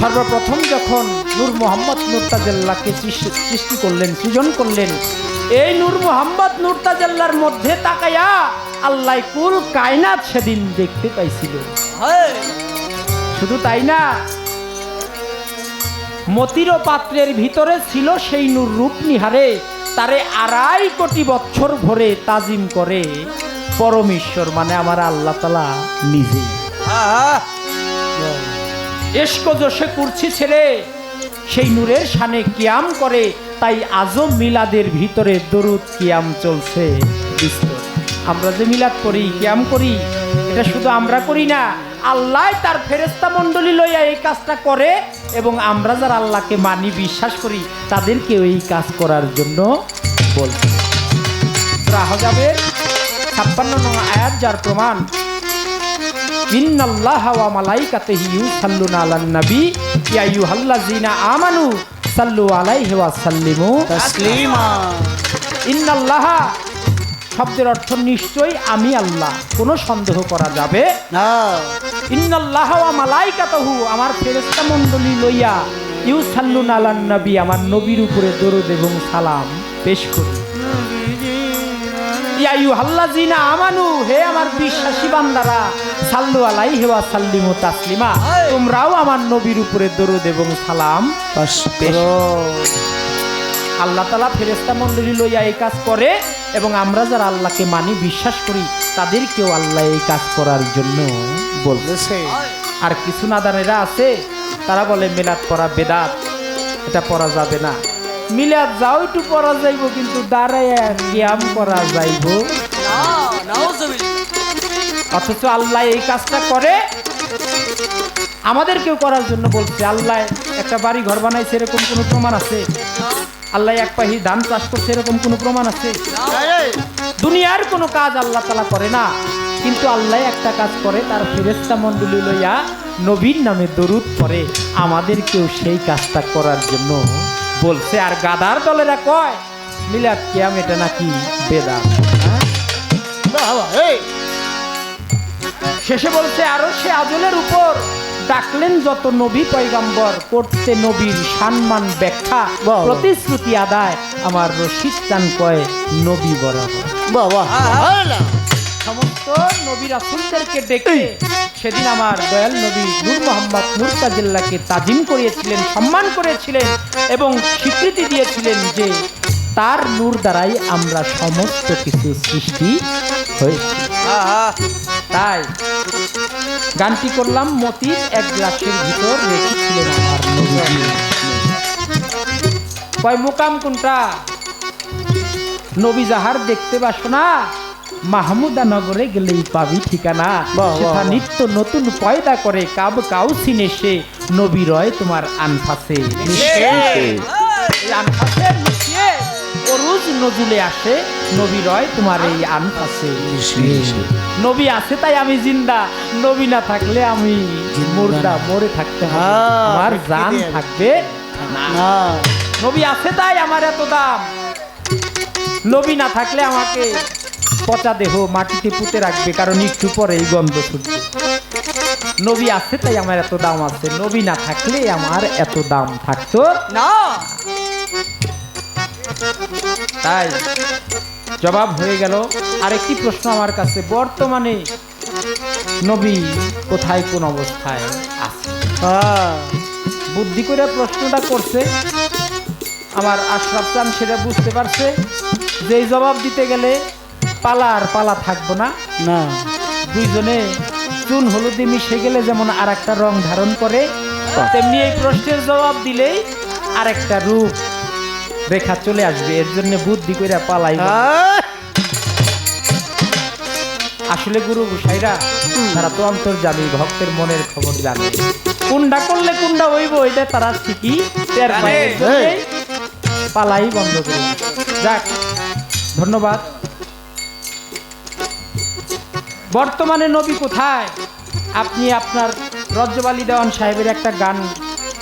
সর্বপ্রথম যখন নূর মোহাম্মদ মুরতাজাল্লাহকে সৃষ্টি করলেন, সৃজন করলেন, এই নূর মোহাম্মদ মুরতাজাল্লার মধ্যে তাকায়া আল্লাহ কুল কায়নাত সেদিন দেখতে পাইছিল। শুধু তাই না, মতির পাত্রের ভিতরে ছিল সেই নূর রূপ নিহারে তারে 2.5 কোটি বছর ভরে তাজিম করে পরমেশ্বর মানে আমার আল্লাহ তাআলা নিজেই। এশক জোশে কুরছি ছেড়ে সেই নূরের শানে কিয়াম করে, তাই আজম মিলাদের ভিতরে দরুদ কিয়াম চলছে বিস্তর। আমরা যে মিলাদ করি, কিয়াম করি, এটা শুধু আমরা করি না, আল্লাহ তার ফেরেশতা মণ্ডলী লইয়া এই কাজটা করে এবং আমরা যারা আল্লাহকে মানি, বিশ্বাস করি, তাদেরকে এই কাজ করার জন্য বলছে। সূরা আহজাবের 56 নং আয়াত যার প্রমাণ, ইন্নাল্লাহা ওয়া মালাইকাতিহি ইউসাল্লুনা আলান নবী ইয়া আইয়ুহাল্লাযীনা আমানু সাল্লু আলাইহি ওয়া সাল্লিমু তাসলিমা। ইন্নাল্লাহা শব্দের অর্থ নিশ্চয়ই আমি আল্লাহ, কোনো সন্দেহ করা যাবে না। ইন্নাল্লাহা ওয়া মালাইকাতুহু আমার ফেরেশতা মণ্ডলী লইয়া ইউসাল্লুনা আলান নবী আমার নবীর উপরে দরুদ এবং সালাম পেশ করি। ইয়া আইয়ুহাল্লাযীনা আমানু হে আমার বিশ্বাসী বান্দারা, সাল্লু আলাইহি ওয়া সাল্লিমু তাসলিমা তোমরাও আমার নবীর উপরে দরুদ এবং সালাম পেশ করো। আল্লাহ তাআলা ফেরেশতা মণ্ডলী লইয়া এই কাজ করে এবং আমরা যারা আল্লাহকে মানি, বিশ্বাস করি, তাদেরকেও আল্লাহ এই কাজ করার জন্য বলতেছে। আর কিছু নাদানেরা আছে, তারা বলে মিলাদ পড়া বেদাত, এটা পড়া যাবে না। মিলাদ যাও একটু পড়া যাইব, কিন্তু দাঁড়ায় কিয়াম করা যাইব অথচ আল্লাহ এই কাজটা করে আমাদেরকেও করার জন্য বলছে। আল্লাহ একটা বাড়ি ঘর বানাইছে এরকম কোনো প্রমাণ আছে? আল্লাহ এক পাহি ধান চাষ করছে এরকম কোনো প্রমাণ আছে? দুনিয়ার কোনো কাজ আল্লাহ তাআলা করে না, কিন্তু আল্লাহ একটা কাজ করে, তার ফেরেশতা মণ্ডলী লইয়া নবীর নামে দরুদ পড়ে, আমাদেরকেও সেই কাজটা করার জন্য বলছে। আর গাদার দলেরা কয় মিলাদ কিয়াম এটা নাকি বেদাত। শেষে বলছে আরো সে আজলের উপর ডাকলেন যত নবী পয়গম্বর, করতে নবীর সম্মান ব্যাখ্যা প্রতিশ্রুতি আদায়, আমার রশিদ চান কয় নবী বরাবর। সমস্ত নবী রাসূলদেরকে ডেকে সেদিন আমার দয়াল নবী নূর মোহাম্মদ মুরতাজিল্লাহকে তাজিম করিয়েছিলেন, সম্মান করেছিলেন এবং স্বীকৃতি দিয়েছিলেন যে তার নূর দ্বারাই আমরা সমস্ত কিছু সৃষ্টি হয়েছি। তাই গানটি করলাম মতির এক গ্লাসের ভিতর রেখেছিলেন আমার নবী। কয় মুকাম কোনটা? নবী যাহার দেখতে বাসনা, মাহমুদা নগরে গেলেই পাবি ঠিকানা। সেটা নিত্য নতুন পয়দা করে কাব কাউসিন এসে নবী রয় তোমার আনফাসে। আনফাসে মিশিয়ে অরুজ নজুলে আসে, নবী রয় তোমার এই আনফাসে। নবী আছে তাই আমি জিন্দা, নবী না থাকলে আমি মুর্দা, মরে থাকতে হবে, আমার জান থাকবে না। নবী আছে তাই আমার এত দাম, নবী না থাকলে আমাকে পচা দেহ মাটিতে পুঁতে রাখবে, কারণ একটু পরে এই গন্ধ ছুটবে। নবী আছে তাই আমার এত দাম আছে, নবী না থাকলে আমার এত দাম থাকতো না। তাই জবাব হয়ে গেল। আরেকটি প্রশ্ন আমার কাছে, বর্তমানে নবী কোথায় কোন অবস্থায় আছে? বুদ্ধি করে প্রশ্নটা করছে আমার আশরাফ চান, সেটা বুঝতে পারছে যে এই জবাব দিতে গেলে পালা আর পালা থাকবো না। না, দুইজনে চুন হলুদে মিশে গেলে যেমন আর একটা রং ধারণ করে, তেমনি এই প্রশ্নের জবাব দিলেই আর একটা রূপ রেখা চলে আসবে। এর জন্য বুদ্ধি করে পালাই। আসলে গুরু গোসাইরা তারা তো অন্তর্যামী, ভক্তের মনের খবর জানে। কুন্ডা করলে কুন্ডা হইব এটা তারা ঠিকই টের পায়, পালাই বন্ধ করে। যাক, ধন্যবাদ। বর্তমানে নবী কোথায়? আপনি আপনার রজ্জব আলী দেওয়ান সাহেবের একটা গান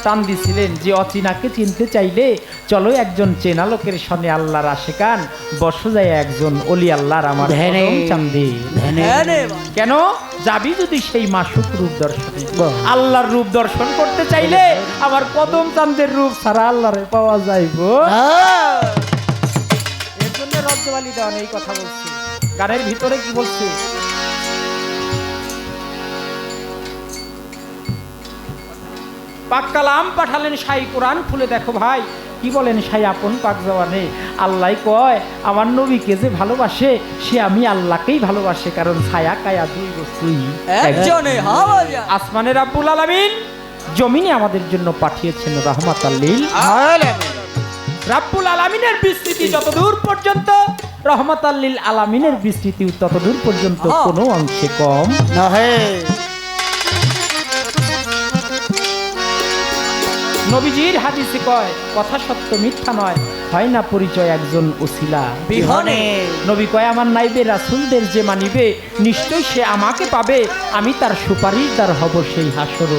টান দিছিলেন যে অচিনাকে চিনতে চাইলে চলো একজন চেনা লোকের সঙ্গে আল্লাহর আশিকান বসো যায় একজন অলি আল্লাহর আমার ধ্যানে, কদম চান্দে হ্যাঁ রে বাবা। কেন যাবি যদি সেই মাসুক রূপ দর্শনে আল্লাহর রূপ দর্শন করতে চাইলে আমার কদম চান্দের রূপ ছাড়া আল্লাহরে পাওয়া যাইবো এর জন্য রজ্জবালি দেওয়ান এই কথা বলছে গানের ভিতরে কি বলছে পাক কালাম পাঠালেন শাহী কোরআন খুলে দেখো ভাই কি বলেন শাহী আপন পাক জওয়ানে আল্লাহ কয় আমার নবীকে যে ভালোবাসে সে আমি আল্লাহকেই ভালোবাসে কারণ ছায়া কায়া দুই বস্তুই একজনে হাওয়া আসমানের রাব্বুল আলামিন জমিনে আমাদের জন্য পাঠিয়েছেন রাহমাতাল লিল রাব্বুল আলামিনের বিস্তৃতি যতদূর পর্যন্ত রহমাতাল লিল আলামিনের বিস্তৃতি ততদূর পর্যন্ত কোনো অংশে কম নহে নবীজির হাদিসে কয় কথা সত্য মিথ্যা নয় হয় না পরিচয় একজন ওসিলা বিহনে নবী কয় আমার নাইবে রাসূলদের যে মানিবে নিশ্চয় সে আমাকে পাবে আমি তার সুপারিশদার হব সেই হাসর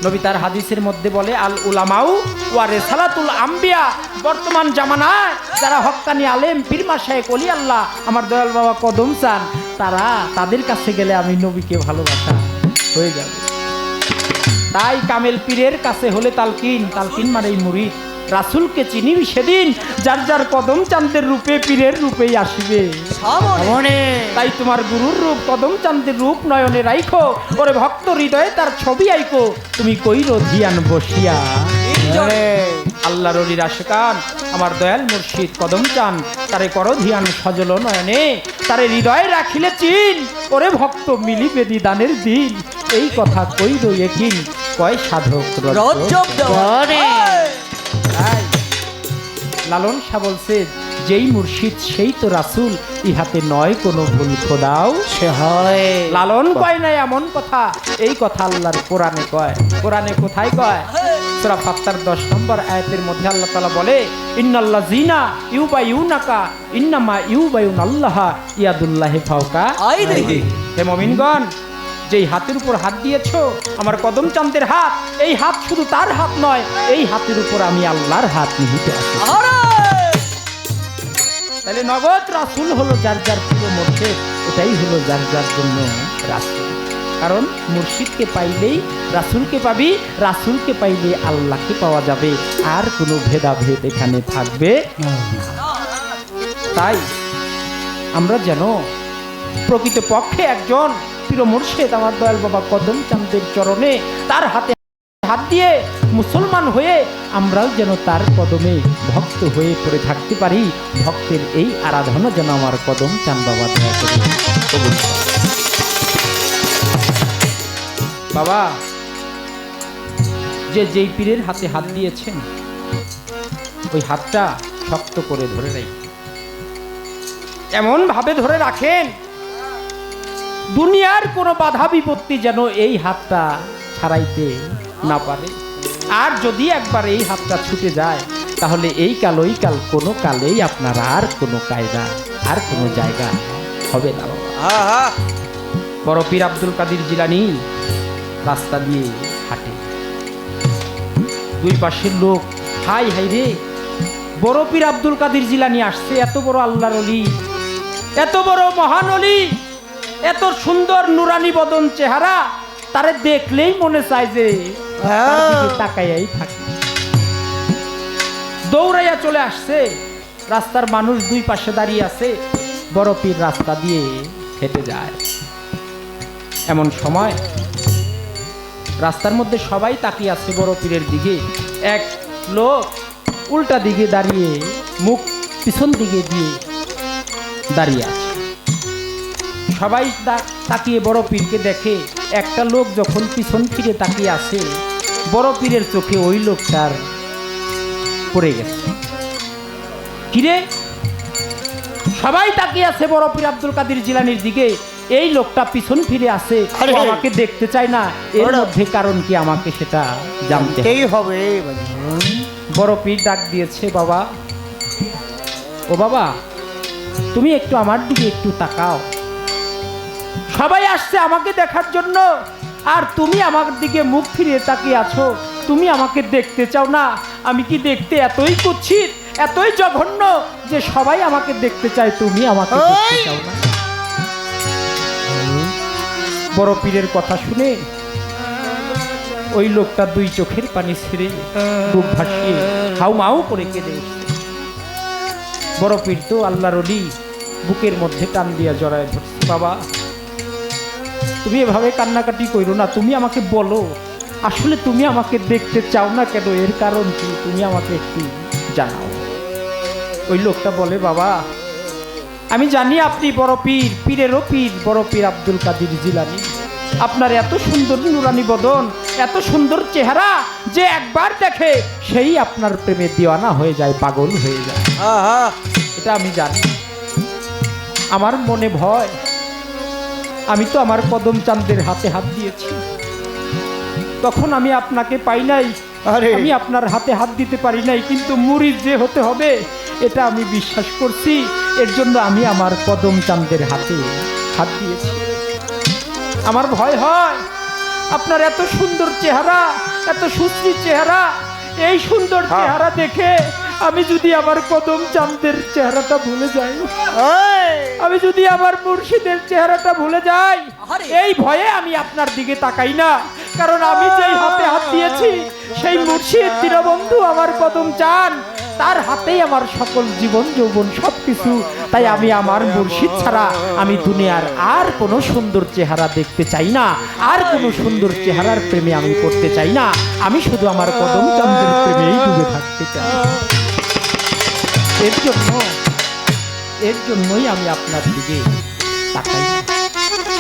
নবী তার হাদিসের মধ্যে বলে আল উলামাউ ওয়া রিসালাতুল আম্বিয়া বর্তমান জামানায় যারা হক্কানি আলেম পীর মাশায়েখ ওলি আল্লাহ আমার দয়াল বাবা কদম চান তারা তাদের কাছে গেলে আমি নবীকে ভালোবাসা হয়ে যাবে তাই কামেল পীরের কাছে হলে তালকিন তালকিন মানে মুরিদ রাসূলকে চিনিবি সেদিন যার যার কদম চান্দের রূপে পীরের রূপেই আসিবে সামনে তাই তোমার গুরুর রূপ কদম চান্দের রূপ নয়নে রাইখো ওরে ভক্ত হৃদয়ে তার ছবি আইকো তুমি কইরো ধিয়ান বসিয়া আল্লাহর অলির আশিকান আমার দয়াল মুর্শিদ কদম চান তারে করো ধিয়ান সজল নয়নে তারে হৃদয়ে রাখিলে চিন ওরে ভক্ত মিলিবে দানের দিন এই কথা কইরো একিন কয় সাধক রজ্জব দেওয়া তাই লালন শাহ বলছে যেই মুর্শিদ সেই তো রাসূল ইহাতে নয় কোনো ভুল খোদাও সে হয় লালন কয় না এমন কথা এই কথা আল্লাহর কোরআনে কয় কোরআনে কোথায় কয় সূরা ফাত্তার 10 নম্বর আয়াতের মধ্যে আল্লাহ তাআলা বলে ইন্নাল্লাযিনা ইউবাইউনাকা ইন্নামা ইউবাইউনাল্লাহ ইয়াদুল্লাহি ফাওকা আইদিহি হে মুমিনগণ যেই হাতের উপর হাত দিয়েছো আমার কদম চান্দের হাত এই হাত শুধু তার হাত নয় এই হাতের উপর আমি আল্লাহর হাত নিহিত আছে তাহলে নগদ রাসূল হলো যার যার প্রিয় মুর্শিদ এটাই হলো যার যার জন্য রাসূল কারণ মুর্শিদকে পাইলেই রাসূলকে পাবি রাসূলকে পাইলে আল্লাহকে পাওয়া যাবে আর কোনো ভেদাভেদ এখানে থাকবে না। তাই আমরা যেন প্রকৃতপক্ষে একজন প্রিয় মুর্শিদ আমার দয়াল বাবা কদম চাঁদের চরণে তার হাতে হাত দিয়ে মুসলমান হয়ে আমরাও যেন তার কদমে ভক্ত হয়ে পড়ে থাকতে পারি ভক্তের এই আরাধনা যেন আমার কদম চান বাবা দয়া করে কবুল করুন। বাবা যে যেই পীরের হাতে হাত দিয়েছেন ওই হাতটা শক্ত করে ধরে রাখেন এমন ভাবে ধরে রাখেন দুনিয়ার কোনো বাধা বিপত্তি যেন এই হাতটা ছাড়াইতে না পারে আর যদি একবার এই হাতটা ছুটে যায় তাহলে এই কাল ওই কাল কোনো কালেই আপনার আর কোনো কায়দা আর কোনো জায়গা হবে না বাবা। বড় পীর আব্দুল কাদের জিলানী রাস্তা দিয়ে হাঁটে দুই পাশের লোক হাই হাই রে বড় পীর আব্দুল কাদের জিলানী আসছে এত বড় আল্লাহর ওলি এত বড় মহান ওলি এত সুন্দর নুরানি বদন চেহারা তারে দেখলেই মনে চায় যে তার দিকে তাকাইয়াই থাকে দৌড়াইয়া চলে আসছে রাস্তার মানুষ দুই পাশে দাঁড়িয়ে আছে বড় পীর রাস্তা দিয়ে হেঁটে যায় এমন সময় রাস্তার মধ্যে সবাই তাকিয়ে আছে বড় পীরের দিকে এক লোক উল্টা দিকে দাঁড়িয়ে মুখ পিছন দিকে দিয়ে দাঁড়িয়ে আছে সবাই তাকিয়ে বড় পীরকে দেখে একটা লোক যখন পিছন ফিরে তাকিয়ে আছে বড় পীরের চোখে ওই লোকটার পড়ে গেছে কিরে সবাই তাকিয়ে আছে বড় পীর আব্দুল কাদের জিলানীর দিকে এই লোকটা পিছন ফিরে আছে আমাকে দেখতে চায় না এর মধ্যে কারণ কি আমাকে সেটা জানতে হবে বড় পীর ডাক দিয়েছে বাবা ও বাবা তুমি একটু আমার দিকে একটু তাকাও সবাই আসছে আমাকে দেখার জন্য আর তুমি আমার দিকে মুখ ফিরিয়ে তাকিয়ে আছো তুমি আমাকে দেখতে চাও না? আমি কি দেখতে এতই কুৎসিত, এতই জঘন্য যে সবাই আমাকে দেখতে চায়, তুমি আমাকে দেখতে চাও না? বড় পীরের কথা শুনে ওই লোকটা দুই চোখের পানি ছেড়ে বুক ভাসিয়ে হাউমাউ করে কেঁদে উঠছে। বড় পীর তো আল্লাহর ওলি, বুকের মধ্যে টান দিয়া জড়ায় ধরছে। বাবা, তুমি এভাবে কান্নাকাটি করো না, তুমি আমাকে বলো আসলে তুমি আমাকে দেখতে চাও না কেন, এর কারণ কি তুমি আমাকে একটু জানাও। ওই লোকটা বলে, বাবা আমি জানি আপনি বড় পীর, পীরেরও পীর, বড় পীর আব্দুল কাদের জিলানী। আপনার এত সুন্দর নুরানি বদন, এত সুন্দর চেহারা যে একবার দেখে সেই আপনার প্রেমে দিওয়ানা হয়ে যায়, পাগল হয়ে যায়। এটা আমি জানি। আমার মনে ভয়, আমি তো আমার কদম চাঁদের হাতে হাত দিয়েছি, তখন আমি আপনাকে পাই নাই, আমি আপনার হাতে হাত দিতে পারি নাই, কিন্তু মুরিদ যে হতে হবে এটা আমি বিশ্বাস করছি, এর জন্য আমি আমার কদম চাঁদের হাতে হাত দিয়েছি। আমার ভয় হয় আপনার এত সুন্দর চেহারা, এত সুশ্রী চেহারা, এই সুন্দর চেহারা দেখে আমি যদি আমার কদম চাঁদের চেহারাটা ভুলে যাই, আমি যদি আমার মুর্শিদের চেহারাটা ভুলে যাই, এই ভয়ে আমি আপনার দিকে তাকাই না। কারণ আমি যেই হাতে হাত দিয়েছি সেই মুর্শিদ দীনবন্ধু আমার কদম চান, তার হাতেই আমার সকল জীবন যৌবন সবকিছু। তাই আমি আমার মুর্শিদ ছাড়া আমি দুনিয়ার আর কোনো সুন্দর চেহারা দেখতে চাই না, আর কোনো সুন্দর চেহারার প্রেমে আমি পড়তে চাই না, আমি শুধু আমার কদম চাঁদের প্রেমেই ডুবে থাকতে চাই। এর জন্যই আমি আপনার দিকে তাকাই।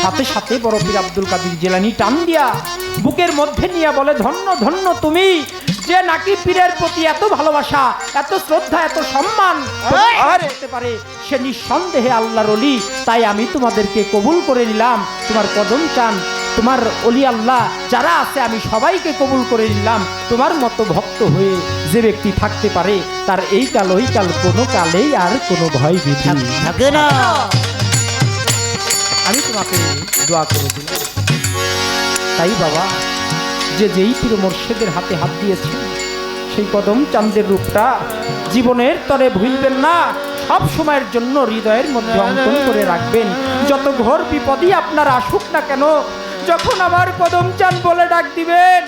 সাথে সাথে বড় পীর আব্দুল কাদের জিলানী টান দিয়া বুকের মধ্যে নিয়ে বলে, ধন্য ধন্য তুমি যে নাকি পীরের প্রতি এত ভালোবাসা, এত শ্রদ্ধা, এত সম্মান করতে পারে, সে নিঃসন্দেহে আল্লাহর ওলি। তাই আমি তোমাদেরকে কবুল করে নিলাম, তোমার কদম চান, তোমার অলি আল্লাহ যারা আছে আমি সবাইকে কবুল করে নিলাম। তোমার মতো ভক্ত হয়ে যে ব্যক্তি থাকতে পারে তার এই কাল ওই কাল কোনো কালেই আর কোনো ভয় ভীতি থাকে না। আমি তোমাকে দোয়া করে দিলাম। তাই বাবা, যে যেই পীর মুর্শিদের হাতে হাত দিয়েছে সেই কদম চাঁদের রূপটা জীবনের তরে ভুলবেন না, সব সময়ের জন্য হৃদয়ের মধ্যে অঙ্কন করে রাখবেন। যত ঘোর বিপদই আপনার আসুক না কেন, যখন আমার কদম চাঁদ বলে ডাক দিবেন,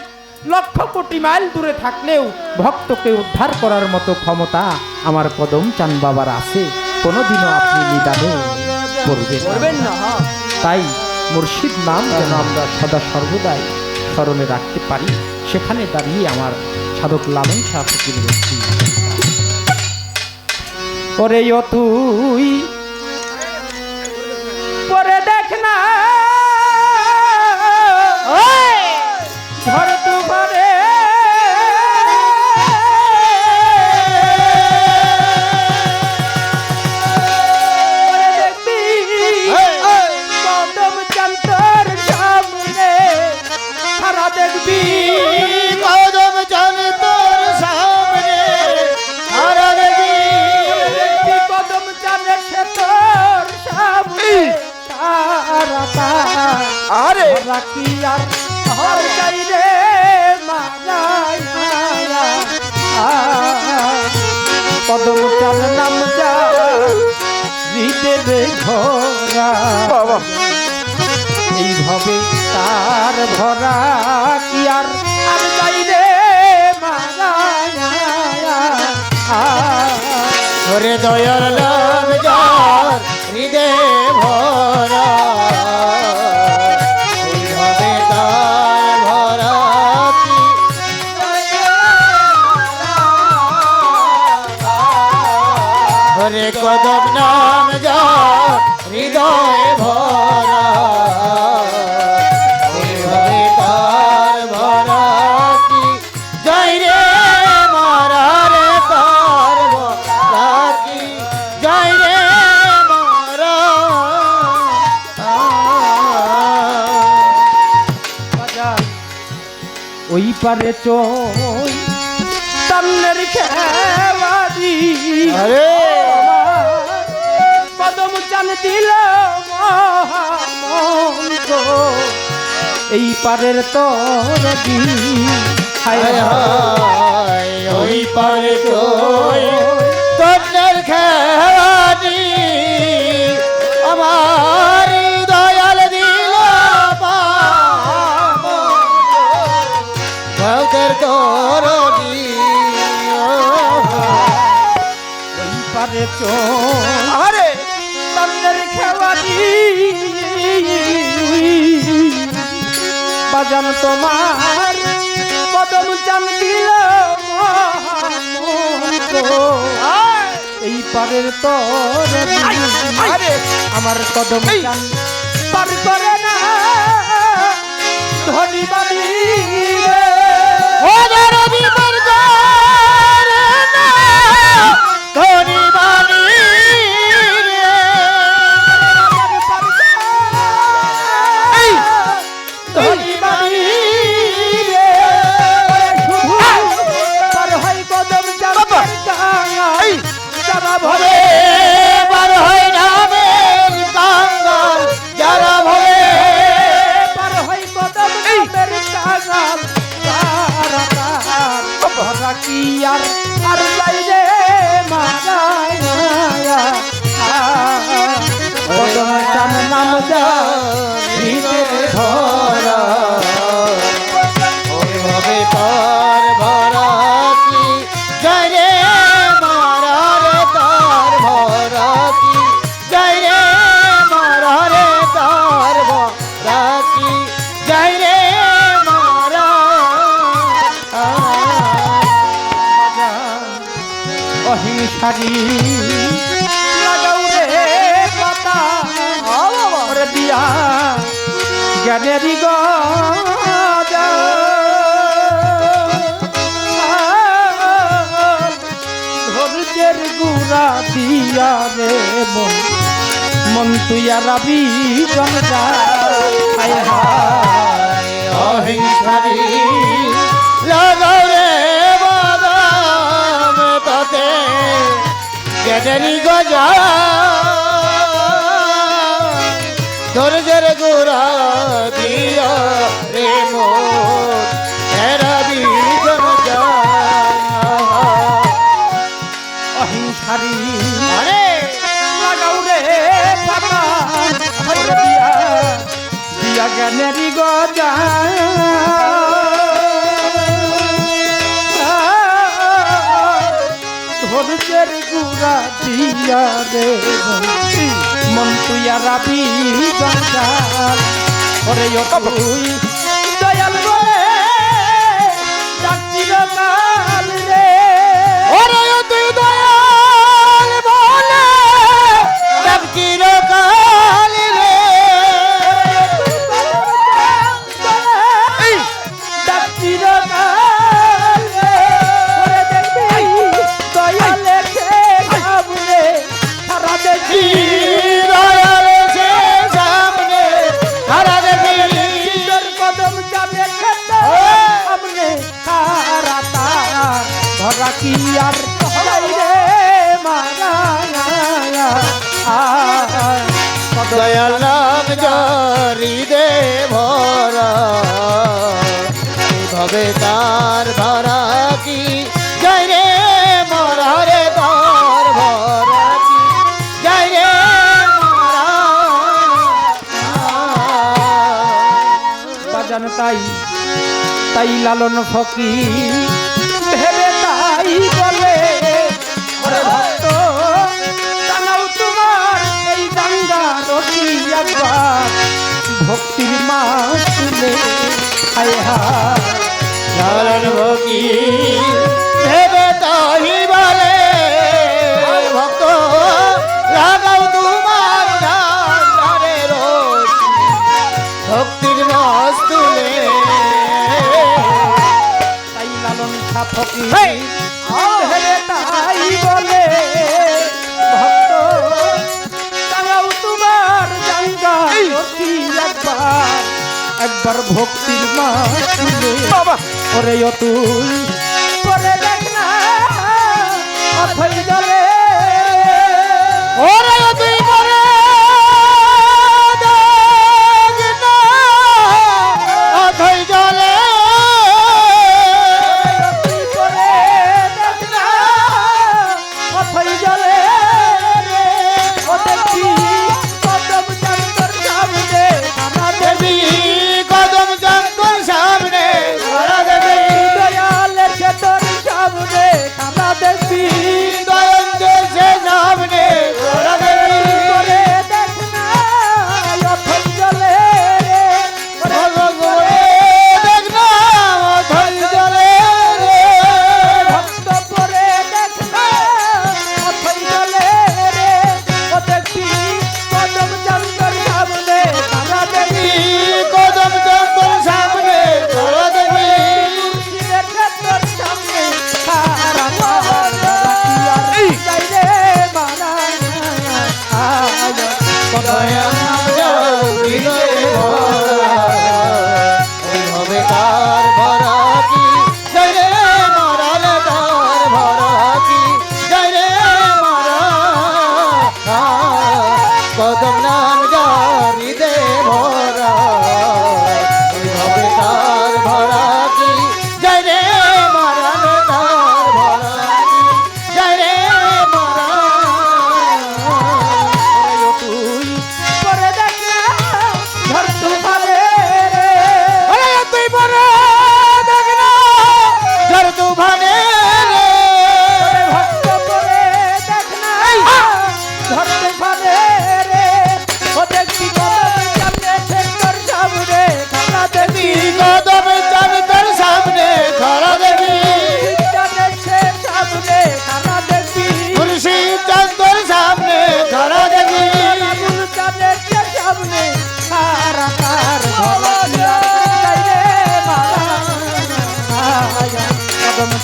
লক্ষ কোটি মাইল দূরে থাকলেও ভক্তকে উদ্ধার করার মতো ক্ষমতা আমার কদম চাঁদ বাবার আছে। কোনোদিনও আপনি নিদানে পড়বেন না। তাই মুর্শিদ নাম যেন আমরা সদা সর্বদাই স্মরণে রাখতে পারি, সেখানে দাঁড়িয়ে আমার সাধক লালন শাহ ফকির বলছি, পরে তুই পরে দেখ না ঘর তো ঘরে কদম চান্তর সামনে সারা দেখবি, কদম চাঁদের সামনে সারা দেখবি, কদম চাঁদের সে তোর সামনে আরে রাখি আর হর যাই রে মারাই কদম চাঁদ নাম যা হৃদয়ে ঘরা, বাবা এইভাবে তার ভরা কি আর আর যাই রে মারাই ওরে দয়ার নাম যার হৃদয়ে ভরা, এইভাবে তার ভরা কি ওরে কদম নাম যার হৃদয়ে ভরা, এইভাবে তার ভরা কি জয় রে মারা রে তার ভরা কি জয় রে মারা। ওই পারে চই তান্নের খেবাদি আরে কদম চান দিল মহামন্ত্র, এই পারের তোর হায় হায় হায় ওই পারে কই তোর খেয়ালি আমার দয়াল দিল ভক্তের করনি ওই পারে চোর আরে তন্নের খেলাটি বাজান তোমার কদম চান দিল এই পারের তোর আরে আমার কদম চান পার করে না ধনী বাড়ি ও রবি বরদার না ধনী বাণী ধনী বাড়ি পার হয় কদম চান যারা ভরে বার হয় নামের কাঙ্গাল যারা ভরে পার হয় কদম চানের কাঙাল তারা তার ভরা কি আর আর বাইরে মাগায় কদম চান নাম যা হৃদয় ধরা ওইভাবে তার ভরা কি জয় রে মারা রে তার ভরা কি জয় রে মারা রে তার ভরা কি জয় রে মারা অহিংসারি লাগাও রে পাতা ওরে দিয়া জ্ঞানেরই গজা ধৈর্যের গুড়া দিয়া রে মন মন তুইয়া রাবি জনজা হায় হায় অহিংসারি লাগাও রে বাদাম তাতে গেদেরি গজা ধৈর্যের গোড়া দিয়া রে মোর এরাবি জনজা অহিংসারি আরে লাগাও রে পাতা ওরে দিয়া দিয়া জ্ঞানেরই গজা ধৈর্যের গুড়া দিয়া রে মন তুইয়া রাবি জঞ্জাল ওরে ও তুই দয়াল বলে ডাকছিল কাল রে ওরে তুই দয়াল বলে ডাকির কাল রে ডাকছিল কাল রে ওরে দেখবি দয়ালে গাবলে সারা দেখি দয়াল সে সামনে হারা দেখি তোর কদম চাপে খেতে আমনে খারা তার ধরা কি আর যাই রে মারা দয়াল নাম জারি দে ভরা এইভাবে তার ভরা কি জয় রে মরা রে তার ভরা কি জয় রে মরা বাজান তাই তাই লালন ফকির ভেবে তাই বলে ওরে ভক্ত জানাও তোমার এই দাঙ্গা রকি একবার ভক্তির মাস তুলে হায় হায় লালন ভকি ভেবে তাই বলে ভক্ত লাগাও তোমার ধারে রোজ ভক্তির মাস তুলে তাই লালন শাহ ফকির ভেবে তাই বলে ভক্ত জানাও তোমার দাঙ্গা রকি একবার একবার ভক্তির মাস তুলে ওরে ও তুই করে দেখ না অথই জলে ওরে তুই করে দেখ না অথই জলে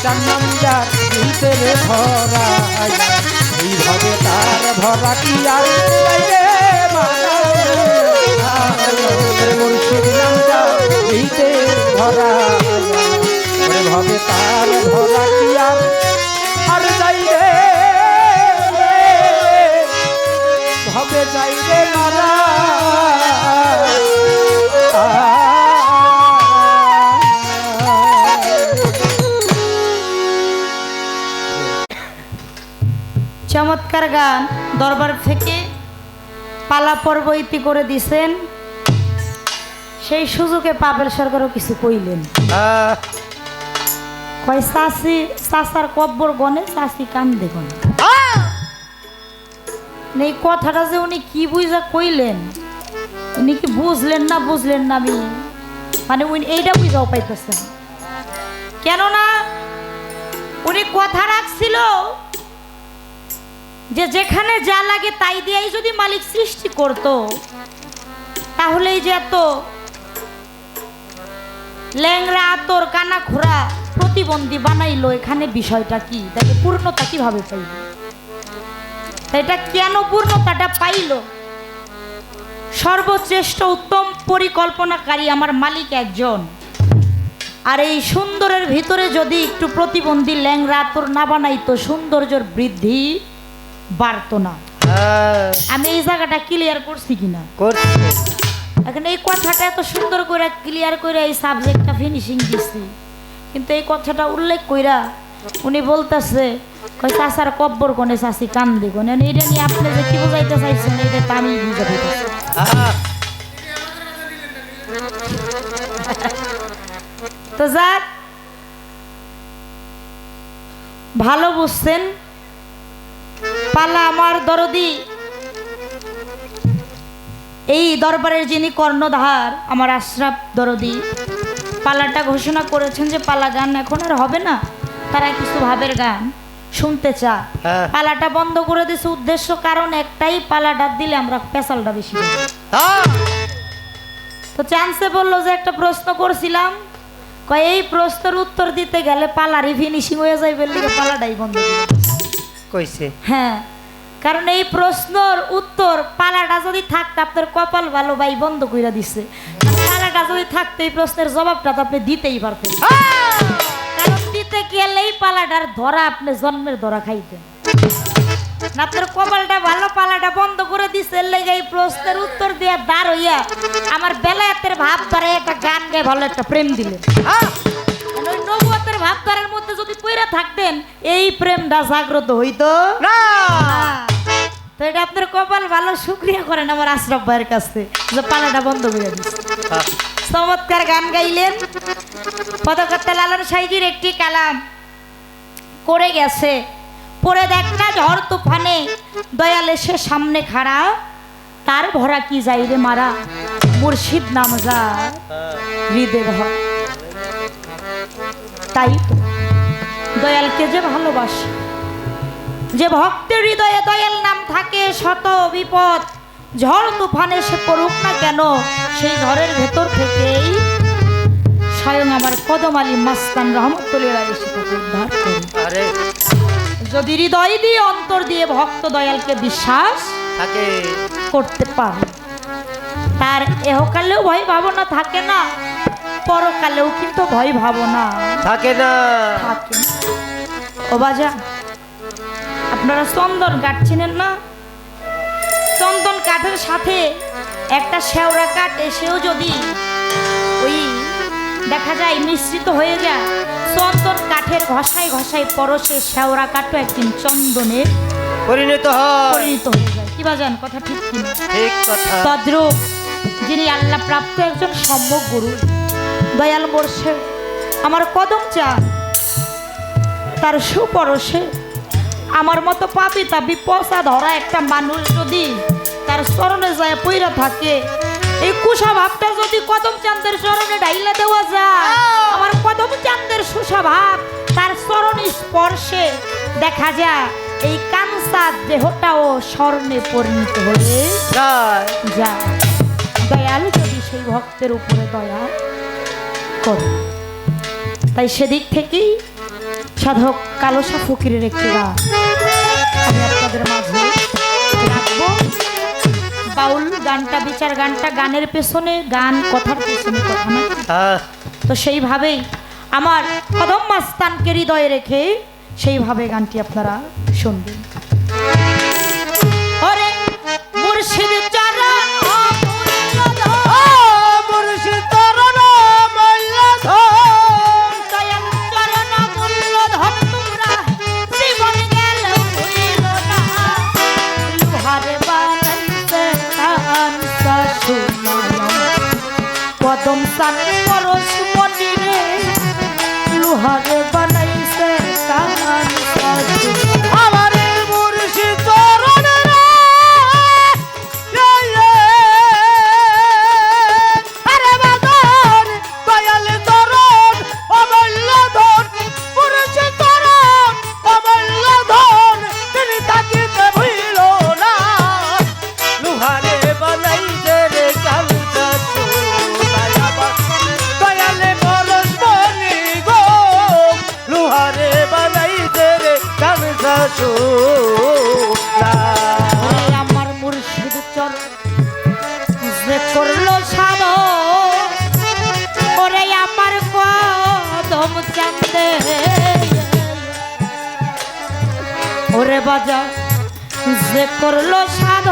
যার নাম যার ভিতরে ভরা এইভাবে তার ভরা কি আর যাইবে মারা মুর্শিদ নাম যার ভিতরে ভরা ভাবে তার ভরা কি আর যাইবে ভাবে যাইবে মারা চমৎকার গান দরবার থেকে পালা পর্ব ইতি করে দিছেন। সেই সুযোগে পাবেল সরকারও কিছু কইলেন, কয় চাষি চাষার কব্বর গনে চাষি কান্দে গনে। এই কথাটা যে উনি কি বুঝা কইলেন, উনি কি বুঝলেন না আমি মানে উনি এইটা বুঝাও পাইতেছেন। কেননা উনি কথা রাখছিল যে যেখানে যা লাগে তাই দিয়েই যদি মালিক সৃষ্টি করত, তাহলে এই যে এত ল্যাংরা আতর কানা খোরা প্রতিবন্ধী বানাইলো, এখানে বিষয়টা কি? তাকে পূর্ণতা কিভাবে পাইল? এটা কেন পূর্ণতাটা পাইল? সর্বশ্রেষ্ঠ উত্তম পরিকল্পনাকারী আমার মালিক একজন, আর এই সুন্দরের ভিতরে যদি একটু প্রতিবন্ধী ল্যাংরা আতর না বানাইতো, সৌন্দর্যের বৃদ্ধি বাড়তো না। আমি এই জায়গাটা ক্লিয়ার করছি কিনা? এখন এই কথাটা এত সুন্দর করে ক্লিয়ার করে এই সাবজেক্টটা ফিনিশিং দিচ্ছি, কিন্তু এই কথাটা উল্লেখ কইরা উনি বলতেছে কই চাষার কব্বর কোনে চাষি কান্দে কোনে। এটা নিয়ে আপনি যে কি বোঝাইতে চাইছেন এটা তো আমি বুঝাতে তো যাক, ভালো বুঝছেন। পালা আমার দরদি, এই দরবারের যিনি কর্ণধার আমার আশরাফ দরদি, পালাটা ঘোষণা করেছেন যে পালা গান এখন আর হবে না, তারা কিছু ভাবের গান শুনতে চায়। পালাটা বন্ধ করে দিছে উদ্দেশ্য কারণ একটাই, পালাটা দিলে আমরা পেশালটা বেশি দেব। তো চান্সে বললো যে একটা প্রশ্ন করছিলাম, কয় এই প্রশ্নের উত্তর দিতে গেলে পালারই ফিনিশিং হয়ে যায় বললে পালাটাই বন্ধ কইছে। হ্যাঁ, কারণ এই প্রশ্নের উত্তর পালাটা যদি থাকতো আপনার কপাল ভালো, ভাই বন্ধ কইরা দিছে। পালাটা যদি থাকতো এই প্রশ্নের জবাবটা তো আপনি দিতেই পারতেন, কারণ দিতে গেলেই পালাটার ধরা আপনি জন্মের ধরা খাইতেন না। আপনার কপালটা ভালো, পালাটা বন্ধ করে দিছে, লেগে এই প্রশ্নের উত্তর দিয়ে দাঁড় হইয়া আমার বেলায়েতের ভাব ধরে একটা গান গায়ে ভালো একটা প্রেম দিলেন। ওই নবুয়তের ভাব ধরার মধ্যে যদি পইরা থাকতেন এই প্রেমটা জাগ্রত হইতো না। তো এটা আপনার কপাল ভালো, শুকরিয়া করেন আমার আশরাফ ভাইয়ের কাছে যে পালাটা বন্ধ করে দিচ্ছে। চমৎকার গান গাইলেন। পদকর্তা লালন সাইজির একটি কালাম করে গেছে, পরে দেখ না ঝড় তুফানে দয়াল এসে সামনে খাড়া, তার ভরা কি যাই রে মারা, মুর্শিদ নাম যা হৃদয় ভরা। তাই তো দয়ালকে যে ভালোবাসে, যে ভক্তের হৃদয়ে দয়াল নাম থাকে, শত বিপদ ঝড় তুফানে সে পড়ুক না কেন, সেই ঝড়ের ভেতর থেকেই স্বয়ং আমার কদম আলী মাস্তান রহমতুল্লাহ এসে তাকে উদ্ধার করে। যদি হৃদয় দিয়ে অন্তর দিয়ে ভক্ত দয়ালকে বিশ্বাস করতে পারে, তার এহকালেও ভয় ভাবনা থাকে না, পরকালেও কিন্তু ভয় ভাবনা থাকে না। ও বাজা, আপনারা চন্দন কাঠ চিনেন না? চন্দন কাঠের সাথে একটা শেওড়া কাঠ এসেও যদি ওই দেখা যায় মিশ্রিত হয়ে যায়, চন্দন কাঠের ঘষায় ঘষায় পরশে শেওড়া কাঠও একদিন চন্দনে পরিণত হয়ে যায়। কি বাজান, কথা ঠিক কিনা? ঠিক কথা। তদ্রূপ যিনি আল্লাহ প্রাপ্ত একজন সম্যক গুরু দয়াল মোর্শেদ আমার কদম চান, তার সুপরশে আমার মতো পাপি তাপি পচা ধরা একটা মানুষ যদি তার চরণে যায় পইরা থাকে, এই কুসা ভাবটা যদি কদম চাঁদের চরণে ঢাইলা দেওয়া যায়, আমার কদম চাঁদের সুসা ভাব তার চরণ স্পর্শে দেখা যায় এই কানসার দেহটাও স্বর্ণে পরিণত হয়ে যায়। দয়াল যদি সেই ভক্তের উপরে দয়া করে, তাই সেদিক থেকেই সাধক কালোসা ফকিরের একটি গান আমি আপনাদের মাঝে রাখবো। বাউল গানটা, বিচার গানটা গানের পেছনে গান, কথার পেছনে কথা না। তো সেইভাবেই আমার কদম মাস্তানকে হৃদয়ে রেখে সেইভাবে গানটি আপনারা শুনবেন। ওরে মুর্শিদ চরণ মুর্শিদ চরণ মূল্যধন, দয়াল চরণ মূল্যধন তোমরা জীবন গেল হইল না। লোহারে বানাইতে কাঞ্চা সোনার, কদম সান পরশ মন্দিরে লোহারে বানাইছে কাঞ্চা সোনার। আমারে মুর্শিদ চরণ রে, আরে বাদর দয়াল চরণ অমূল্যধন, মুর্শিদ চরণ অমূল্যধন, তিনি থাকিতে ভুইল না। লোহারে বানাইছে রে কাঞ্চা সোনার, আবার দয়ালে পরশ মনি গো, লোহারে বানাইছে রে কাঞ্চা সোনার। ওরে আমার মুর্শিদ চরণ যে করলো সাধ, ওরে আমার কদম চাঁদে, ওরে বাজা যে করলো সাধ,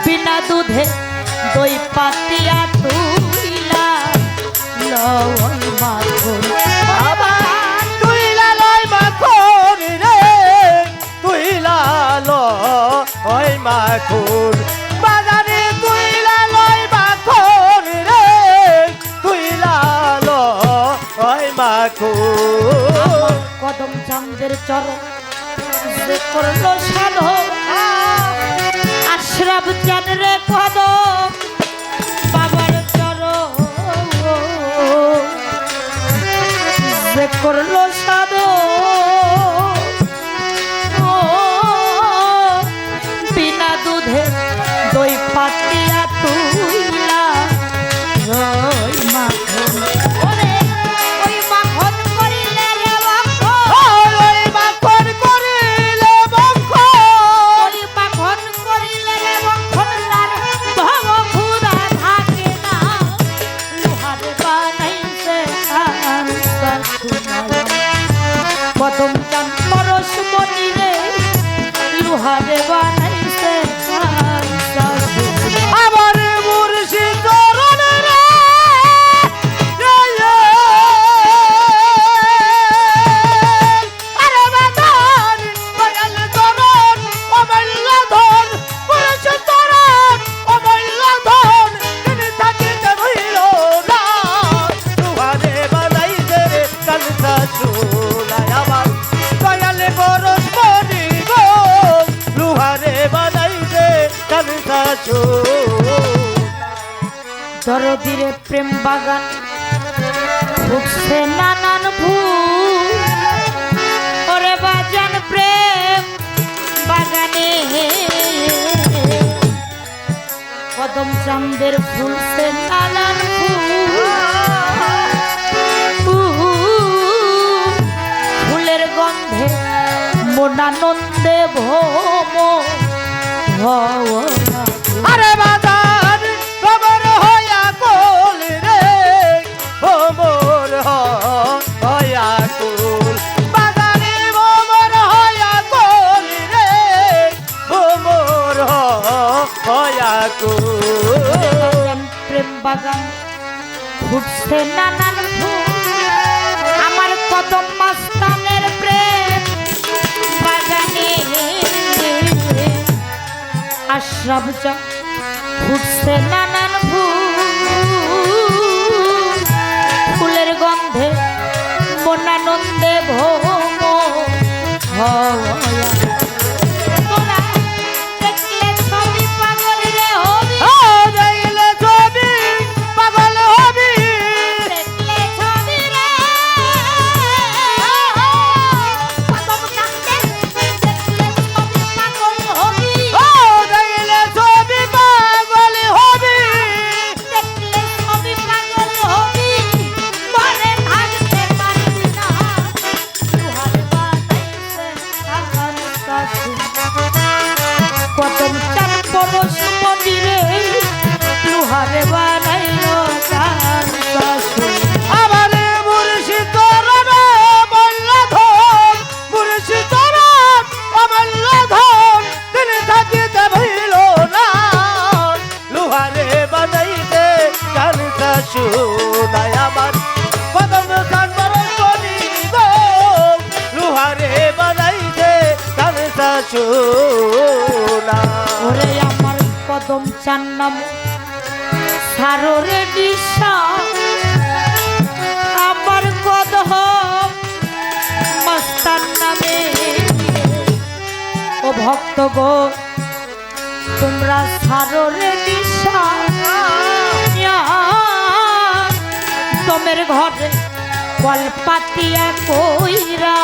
বিনা দুধে দই পাতিয়া তুইলা লয় মাখন বাবা। তুই লালয় মাখন রে, তুই লালয় মাখন বাজারে, তুই লালয় মাখন রে, তুই লালয় মাখন। কদম চাঁদের চরণ যে করলো সাধ, আশরাফ চাঁদ রে কদম বাবার চরণ যে করলো সাধ, বিনা দুধে দই পাতিয়া তুইলা রই মাখন। ওরে ওই মাখন করিলে রে মাখন, ওই মাখন করিলে বঙ্খন, ওই মাখন করিলে রে মাখন, তার ভব ক্ষুধা থাকে না। লোহারে বানাইছে কাঞ্চা সোনার, কদম চান পরশ মনিরে লোহারে বানাইছে কাঞ্চা সোনার। আমার মুর্শিদ চরণ রে, আরে বাদর দয়াল চরণ অমূল্যধন, মুর্শিদ চরণ অমূল্যধন, তিনি থাকিতে ভুইল না। লোহারে বানাইছে রে কাঞ্চা সোনার, আবার দয়ালে পরশ মনি গো, লোহারে বানাইছে কাঞ্চা সোনার। দরদিরে প্রেম বাগান উঠছে নানান ফুল, ওরে বাজান প্রেম বাগানে কদম চাঁদের ফুলছে নানান ফুল, ফুলের গন্ধে মনানন্দে ভোম ভবনা। আরে বাজার ভ্রমর হইয়া কোল রে, ভ্রমর হইয়া কোল বাজারে, ভ্রমর হইয়া কোল রে, ভ্রমর হইয়া কোল। প্রেম বাগান ফুটছে নানান ফুল, আমার কদম মাস্তানের প্রেম বাগানে আশরাফ চা ফুটছে নানান ফুল, ফুলের গন্ধে মনানন্দে ভোম হওয়া। তোরা দেখলে ছবি পাগল রে হবি, দেখলে ছবি পাগল হবি, দেখলে ছবি রে কদম চাঁদের, দেখলে ছবি পাগল হবি। দেখলে ছবি পাগল হবি, সোনায় আমার কদম কান বরণ করি গো লোহারে বানাইছে কানসা সোনা ওরে আমার কদম চান নাম সাররে দিশা আমার কদম মস্তান নামে ও ভক্ত গো তোমরা সাররে দিশা তোমের ঘরে কলপাতিয়া কইরা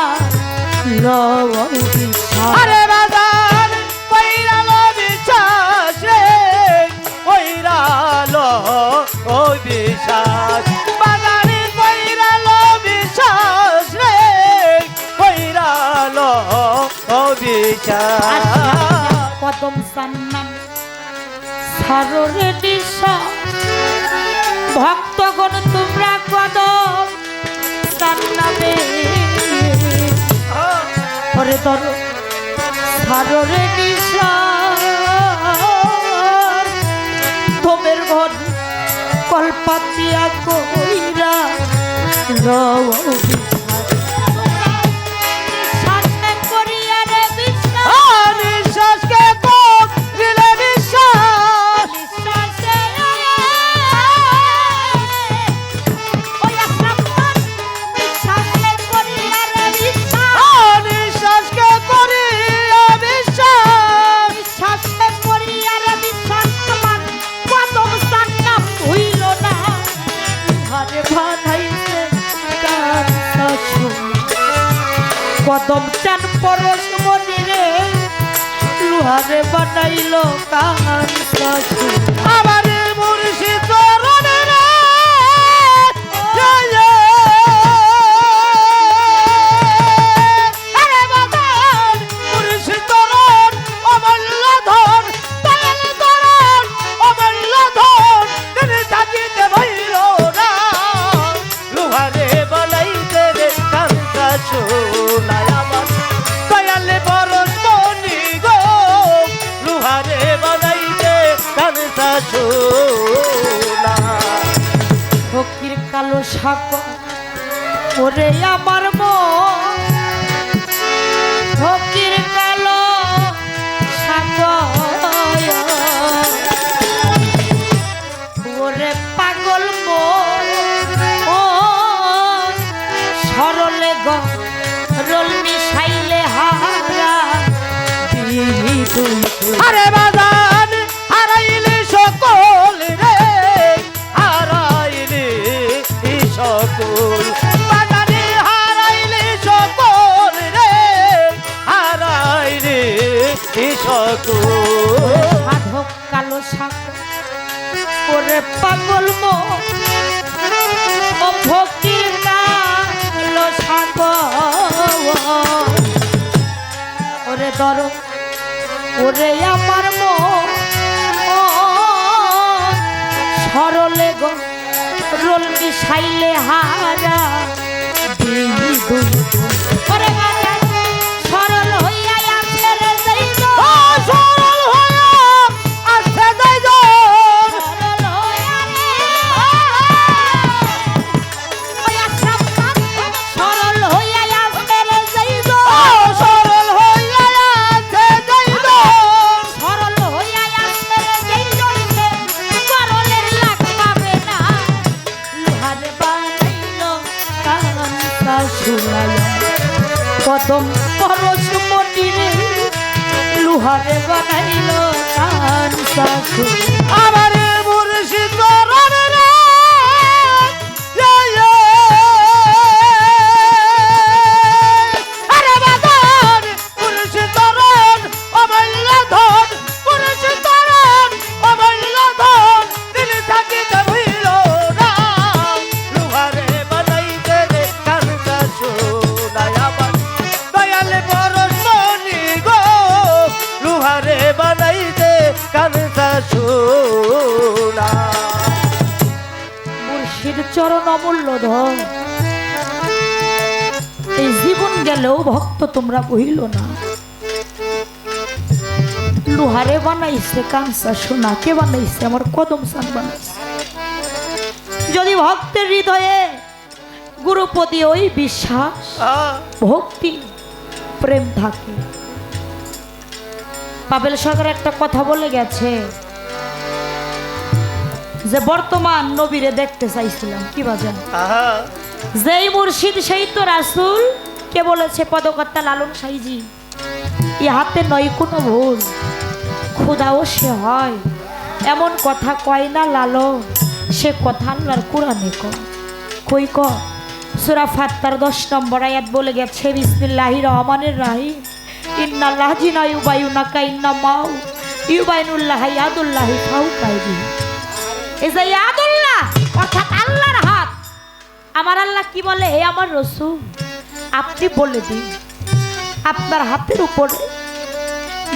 লও দিশা আরে বাজান কইরা লো বিশ্বাস রে কইরা লো ও বিশ্বাস বাজারে কইরা লো বিশ্বাস রে কইরা লো ও বিশ্বাস কদম সান্নাম সাররে দিশা ভক্তগণ তোমরা কদম সান্নামে করে তোর সাররে দিশা তোমের ঘর কলপাতিয়া কইরা লও বিশ্বাস করিয়া রে বিশ্বাস বিশ্বাসকে কোপ দিলে বিশ্বাস বিশ্বাসকে করি বিশ্বাস কদম চান পরশ মনিরে লোহারে বানাইল কান সাসু আমার মুর্শিদ চরণে রে জয় আরে বাজান মুর্শিদ চরণ অমূল্য ধন দয়াল চরণ অমূল্য ধন তিনি থাকিতে ভইল না লোহারে বানাইতে রে কানসা সোনায় আমার দয়াল পরশ মনি গো লোহারে বানাইতে কানসা সোনা ফকির কালো শাক ওরে আমার মন ফকির কালো শাক ওরে পাগল মন ও সরলে গরল মিশাইলে হারা আরে বাজান হারাইলে সকল রে হারাইলে সকল বাজানে হারাইলে সকল রে হারাইলে সকল সাধক কালো শাক ওরে পাগল মন ও ফকির কালো শাক ওরে দর ওরে আমার মন সরলে গো রোল মিশাইলে হারা ওরে বাবা সরল হইয়া আছে রে যাইব সরল হয়ে আছে যাইব সরল হইয়া রে ওই আশ্রম সরল হইয়া আছে রে যাইব সরল হইয়া আছে যাইব সরল হইয়া আছে রে যাইব করলের লাগ পাবে না লোহারে বানাইলো কানসা সোনায় কদম পরশ মন্দিরে লোহারে বানাইলো কানসা সোনায় আমার মুর্শিদ চরণে রে জয় আরে বাজান মুর্শিদ চরণ অমূল্য ধন মুর্শিদ চরণ অমূল্য ধন তিনি থাকিতে ভইল না লোহারে বানাইতে রে কানসা সোনায় আমার দয়াল পরশ মনি গো লোহারে বানাইতে কানসা সোনা মুর্শিদ চরণ অমূল্য ধন এই জীবন গেলেও ভক্ত তোমরা কহিল না লোহারে বানাইছে কানসা সোনা কে বানাইছে আমার কদম সান বানাইছে যদি ভক্তের হৃদয়ে গুরুপতি ওই বিশ্বাস ভক্তি প্রেম থাকে। পাবেল সরকার একটা কথা বলে গেছে যে বর্তমান নবীরে দেখতে চাইছিলাম, কি বাজান? যেই মুর্শিদ সেই তো রাসূল। কে বলেছে? পদকর্তা লালন সাইজি। ইহাতে নয় কোনো ভুল, খুদাও সে হয় এমন কথা কয় না লালন, সে কথা আল্লাহর কোরআনে কই ক সূরা ফাত্তার 10 নম্বর আয়াত বলে গেছে বিসমিল্লাহির রহমানির রহিম ইন্নাল্লাহ জিনা ইউবাইউনাকা ইন্নামাউ ইউবাইনুল্লাহ ইয়াদুল্লাহি ফাওকাইদি। এই যে ইয়াদুল্লাহ অর্থাৎ আল্লাহর হাত। আমার আল্লাহ কি বলে? হে আমার রাসূল, আপনি বলে দিন আপনার হাতের উপরে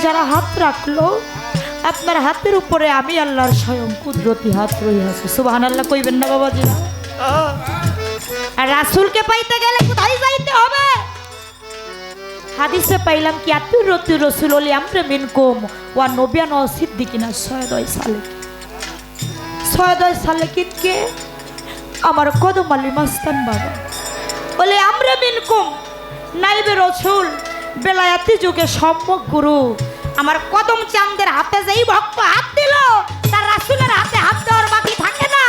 যারা হাত রাখলো, আপনার হাতের উপরে আমি আল্লাহর স্বয়ং কুদরতি হাত রইয়াছে। সুবহানাল্লাহ কইবেন না বাবাজি? আর রাসূলকে পাইতে গেলে কোথায় যাইতে হবে? হাদিসে পাইলাম কি আতুর রতি রাসূল ওলি আমরে মিনকুম ওয়া নবিয়ান ও সিদ্দিকিনা 6 সালে 6 সালে কিনকে আমার কদম আলী মাস্তান বাবা বলে আমরে মিনকুম নাইবে রাসূল বেলায়াতি যুগে সম্মুখ গুরু আমার কদম চাঁদের হাতে যেই ভক্ত হাত দিল তার রাসূলের হাতে হাত দেওয়ার বাকি থাকে না।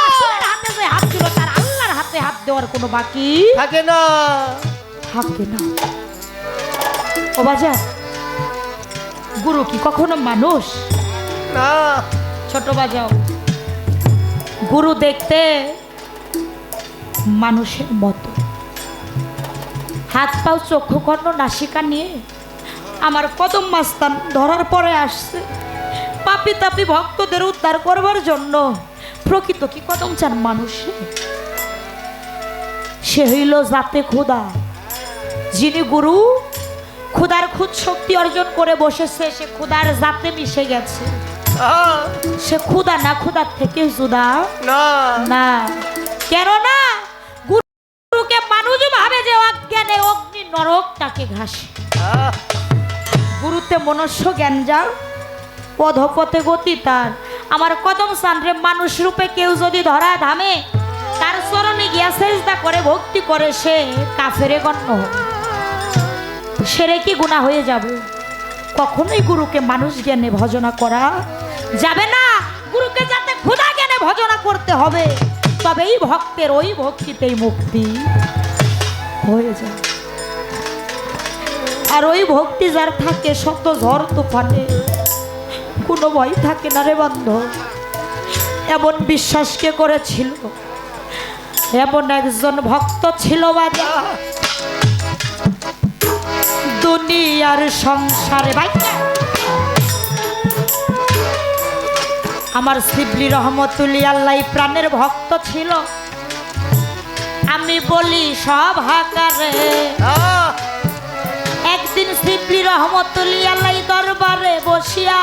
রাসূলের হাতে যে হাত দিল তার আল্লাহর হাতে হাত দেওয়ার কোনো বাকি থাকে না, থাকে না। ও বাজা, গুরু কি কখনো মানুষ না? ছোট বাজাও, গুরু দেখতে মানুষের মতো, হাত পাও চক্ষু কর্ণ নাসিকা নিয়ে আমার কদম মাস্তান ধরার পরে আসছে পাপি তাপি ভক্তদের উদ্ধার করবার জন্য। প্রকৃত কি কদম চান মানুষে? সে হইল জাতে খোদা, যিনি গুরু খুদার খুদ শক্তি অর্জন করে বসেছে, সে খুদার জাতে মিশে গেছে। সে খুদা না, খুদার থেকে জুদা না। কেন না? গুরুকে মানুষ ভাবে যে অজ্ঞানে অগ্নি নরক তাকে ঘাসে। গুরুতে মনুষ্য জ্ঞান যার পদপথে গতি তার। আমার কদম সানরে মানুষ রূপে কেউ যদি ধরা ধামে তার চরণে গিয়া সেজদা করে ভক্তি করে সে কাফেরে গণ্য হবে। সেরে কি গুনাহ হয়ে যাবে? কখনোই গুরুকে মানুষ জ্ঞানে ভজনা করা যাবে না। গুরুকে যাতে খোদা জ্ঞানে ভজনা করতে হবে, তবেই ভক্তের ওই ভক্তিতেই মুক্তি হয়ে যায়। আর ওই ভক্তি যার থাকে শত ঝড় তুফানে কোনো ভয় থাকে না রে বান্ধব। এমন বিশ্বাস কে করেছিল? এমন একজন ভক্ত ছিল বাজা দুনিয়ার সংসারে। ভাই আমার শিবলি রহমতুল্লাহ আল্লাহ প্রাণের ভক্ত ছিল। আমি বলি সব হাকারে একদিন শিবলি রহমতুল্লাহ আল্লাহ দরবারে বসিয়া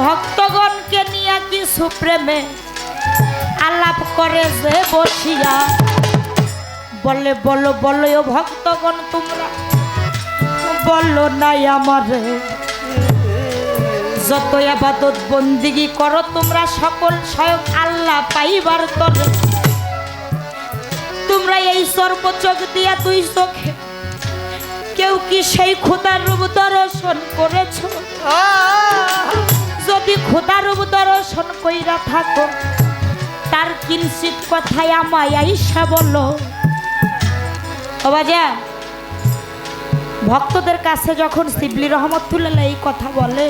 ভক্তগণকে নিয়ে কিছু প্রেমে আলাপ করে যে বসিয়া বলে বলো বলো ও ভক্তগণ তোমরা বলো নাই আমারে যত ইবাদত বন্দিগি করো তোমরা সকল স্বয়ং আল্লাহ পাইবার তরে তোমরা এই সর্বচোখ দিয়া দুই চোখে কেউ কি সেই খোদার রূপ দর্শন করেছো? যদি খোদার রূপ দর্শন কইরা থাকো তার কিঞ্চিত কথাই আমায় আইসা বলো। ও বাজা, ভক্তদের কাছে যখন শিবলি রহমতুল্লাহ এই কথা বলে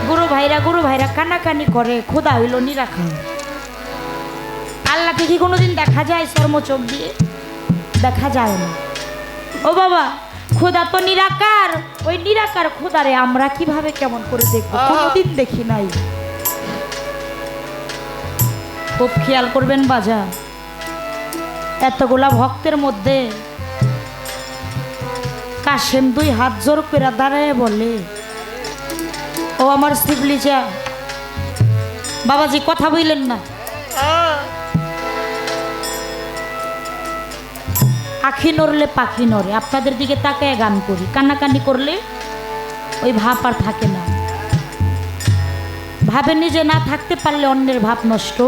গুরু ভাইরা কানাকানি করে খোদা হইল নিরাকার। আল্লাহকে কি কোনোদিন দেখা যায়? চর্মচোখ দিয়ে দেখা যায় না। ও বাবা, খোদা তো নিরাকার, ওই নিরাকার খোদারে আমরা কিভাবে কেমন করে দেখবো? কোনোদিন দেখি নাই। খুব খেয়াল করবেন বাজা, এতগুলা ভক্তের মধ্যে কাশেম দুই হাত জোর করে দাঁড়ায় বলে, ও আমার শিবলি যা বাবাজি কথা বললেন না। আখি নড়লে পাখি নড়ে। আপনাদের দিকে তাকায় গান করি, কান্নাকান্নি করলে ওই ভাব আর থাকে না। ভাবে নিজে না থাকতে পারলে অন্যের ভাব নষ্ট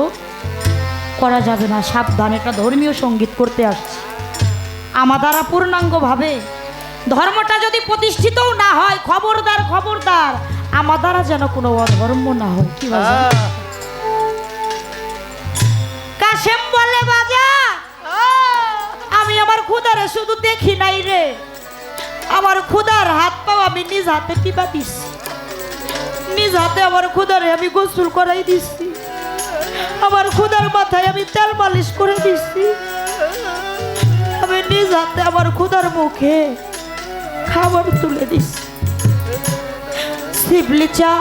করা যাবে না। সাবধান, এটা ধর্মীয় সঙ্গীত করতে আসছে। আমার দ্বারা পূর্ণাঙ্গভাবে ধর্মটা যদি প্রতিষ্ঠিতও না হয়, খবরদার খবরদার, আমার দ্বারা যেন কোনো অধর্ম না হয়। কি বাজা? কাশেম বলে বাজা, আমি আমার খুদারে শুধু দেখি নাই রে, আমার খুদার হাত পাও আমি নিজ হাতে টিপা দিচ্ছি, নিজ হাতে আমার খুদারে আমি গোসল করাই দিচ্ছি, আমার খুদার মাথায় আমি তেল মালিশ করে দিচ্ছি, আমি নিজ হাতে আমার খুদার মুখে খাবার তুলে দিচ্ছি। শিবলি চা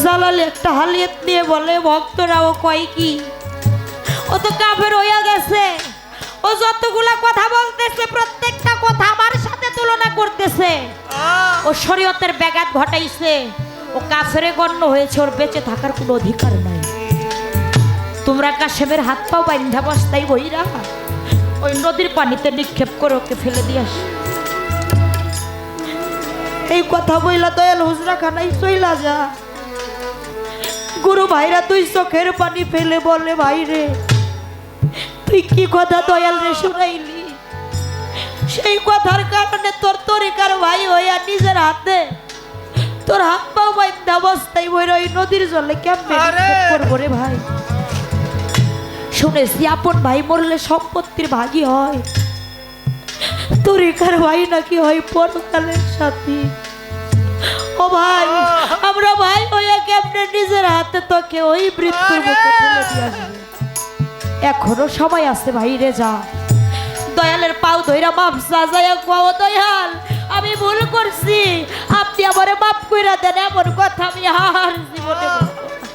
জালালি একটা হালিয়ত নিয়ে বলে, ভক্তরা ও কয় কি, ও তো কাফের হইয়া গেছে, ও যতগুলা কথা বলতেছে প্রত্যেকটা কথা আমার সাথে তুলনা করতেছে, ও শরীয়তের ব্যাঘাত ঘটাইছে, ও কাফেরে গণ্য হয়েছে, ওর বেঁচে থাকার কোনো অধিকার নাই। তোমরা কাশেমের হাত পাও বাইন্ধা বস্তাই বইরা ওই নদীর পানিতে নিক্ষেপ করে ওকে ফেলে দিয়ে আস। এই কথা বইলা দয়াল হুজরা খানাই চইলা যা। গুরু ভাইরা তুই চোখের পানি ফেলে বলে, ভাই রে তুই কি কথা দয়াল রে শুনাইলি, সেই কথার কারণে তোর তরিকার ভাই হইয়া নিজের হাতে তোর হাত পাও বাইন্ধা অবস্থায় বইরা ওই নদীর জলে কেমনে নিক্ষেপ করবো রে ভাই। শুনেছি আপন ভাই মরলে সম্পত্তির ভাগী হয়, তরিকার ভাই নাকি হয় পরকালের সাথী। ও ভাই, আমরা ভাই হইয়া কেমনে নিজের হাতে তোকে ওই মৃত্যুর মুখে ফেলে দিয়ে আসবো। এখনো সময় আছে ভাই রে, যা দয়ালের পাও ধইরা মাপ সাজায়া কোয়া, দয়াল আমি ভুল করছি, আপনি আমারে মাফ কইরা দেন, এমন কথা আমি আর জীবনে বলবো না।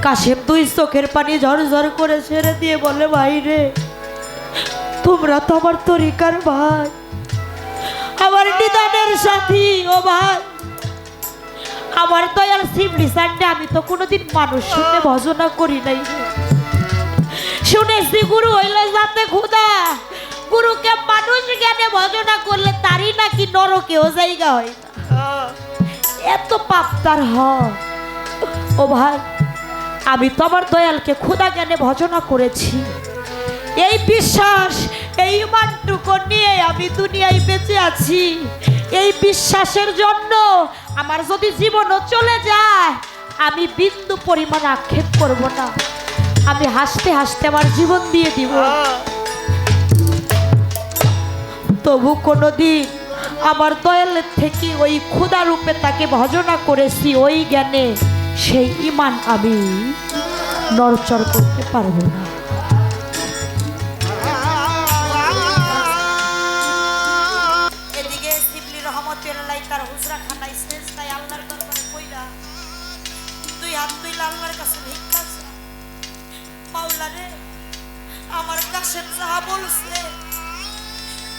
কাশেম দুই চোখের পানি ঝরঝর করে ছেড়ে দিয়ে বলে, ভাই রে তোমরা তো আমার তরিকার ভাই, আমার নিদানের সাথী। ও ভাই, আমার দয়াল শিবলি সান্ডে আমি তো কোনোদিন মানুষ শুনে ভজনা করি নাই, শুনেছি গুরু হইলে যাতে খুদা, গুরুকে মানুষ জ্ঞানে ভজনা করলে তারই নাকি নরকেও জায়গা হয় না, এত পাপ তার হয়। ও ভাই, আমি তো আমার দয়ালকে খুদা জ্ঞানে ভজনা করেছি, এই বিশ্বাস এই ইমানটুকু নিয়ে আমি দুনিয়ায় বেঁচে আছি। এই বিশ্বাসের জন্য আমার যদি জীবনও চলে যায়, আমি বিন্দু পরিমাণ আক্ষেপ করব না, আমি হাসতে হাসতে আমার জীবন দিয়ে দিব। তবু কোনোদিন আমার দয়ালের থেকে ওই ক্ষুধা রূপে তাকে ভজনা করেছি, ওই জ্ঞানে সেই ইমান আমি নড়চড় করতে পারবো না। এদিকে শিবলি রহমতুল্লাহ তার হুজরা খানায় শেষ তাই আল্লাহর দরবারে কইরা দুই হাত তুইলা আল্লাহর কাছে ভিক্ষা চা, মাওলা রে আমার কাশেম যাহা বলছে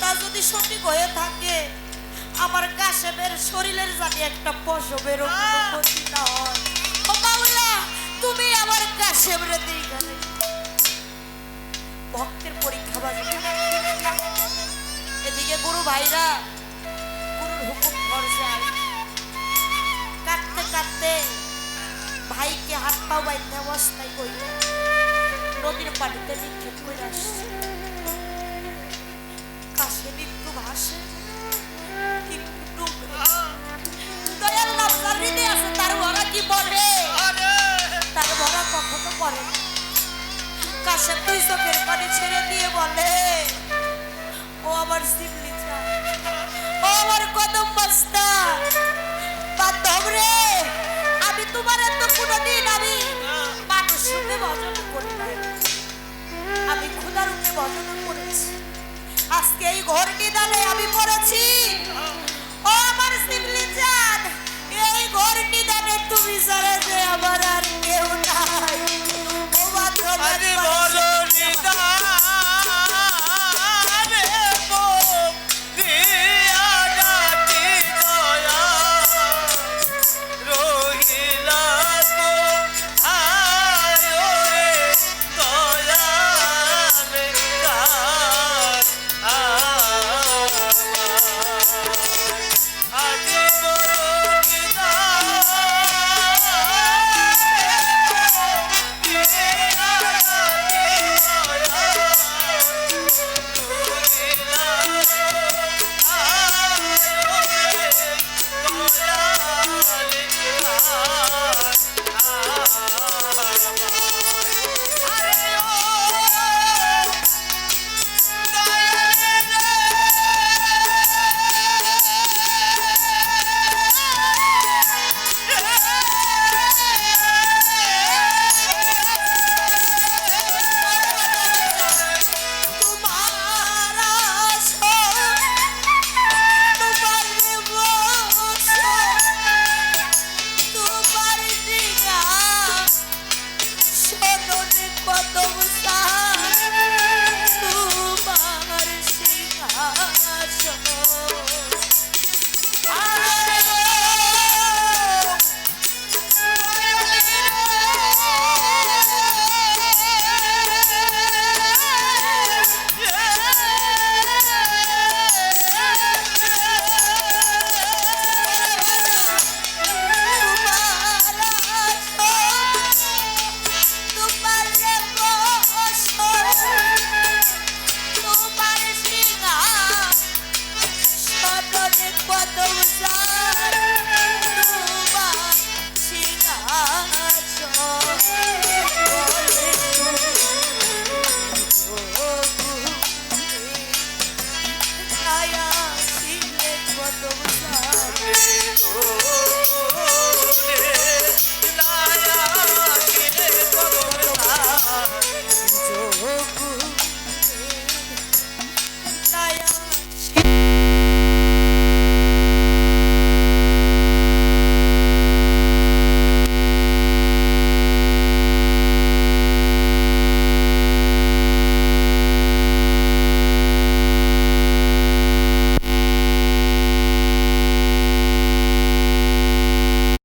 তা যদি সঠিক হয়ে থাকে, আমার কাশেমের শরীরের জানি একটা পশমের কোনো ক্ষতি না হয়। ও মাওলা, তুমি আমার কাশেম রে দিগা রে, ভক্তের পরীক্ষা বাজে। এদিকে গুরু ভাইরা গুরুর হুকুম করছে, কাটতে কাটতে ভাইকে হাত পাও বাইন্ধা অবস্থায় কইরা নদীর পানিতে নিক্ষেপ করে আসছে। কাশেম একটু ভাসে, একটু ডুবে, দয়াল নাফসার হৃদয়ে আছে তার ভরা কি বলে, তার ভরা কখনো পড়ে না। কাশেম দুই চোখের পানি ছেড়ে দিয়ে বলে, ও আমার শিবলি চা, ও আমার কদম বস্তা বান্ধব রে, আমি তোমার এত কোনোদিন আমি মানুষ রূপে ভজনা করি নাই, আমি খোদা রূপে ভজনা করেছি। আজকে এই ঘোর নিদানে আমি পড়েছি, ও আমার শিবলি চাঁদ, এই ঘোর নিদানে তুমি ছাড়া যে আমার আর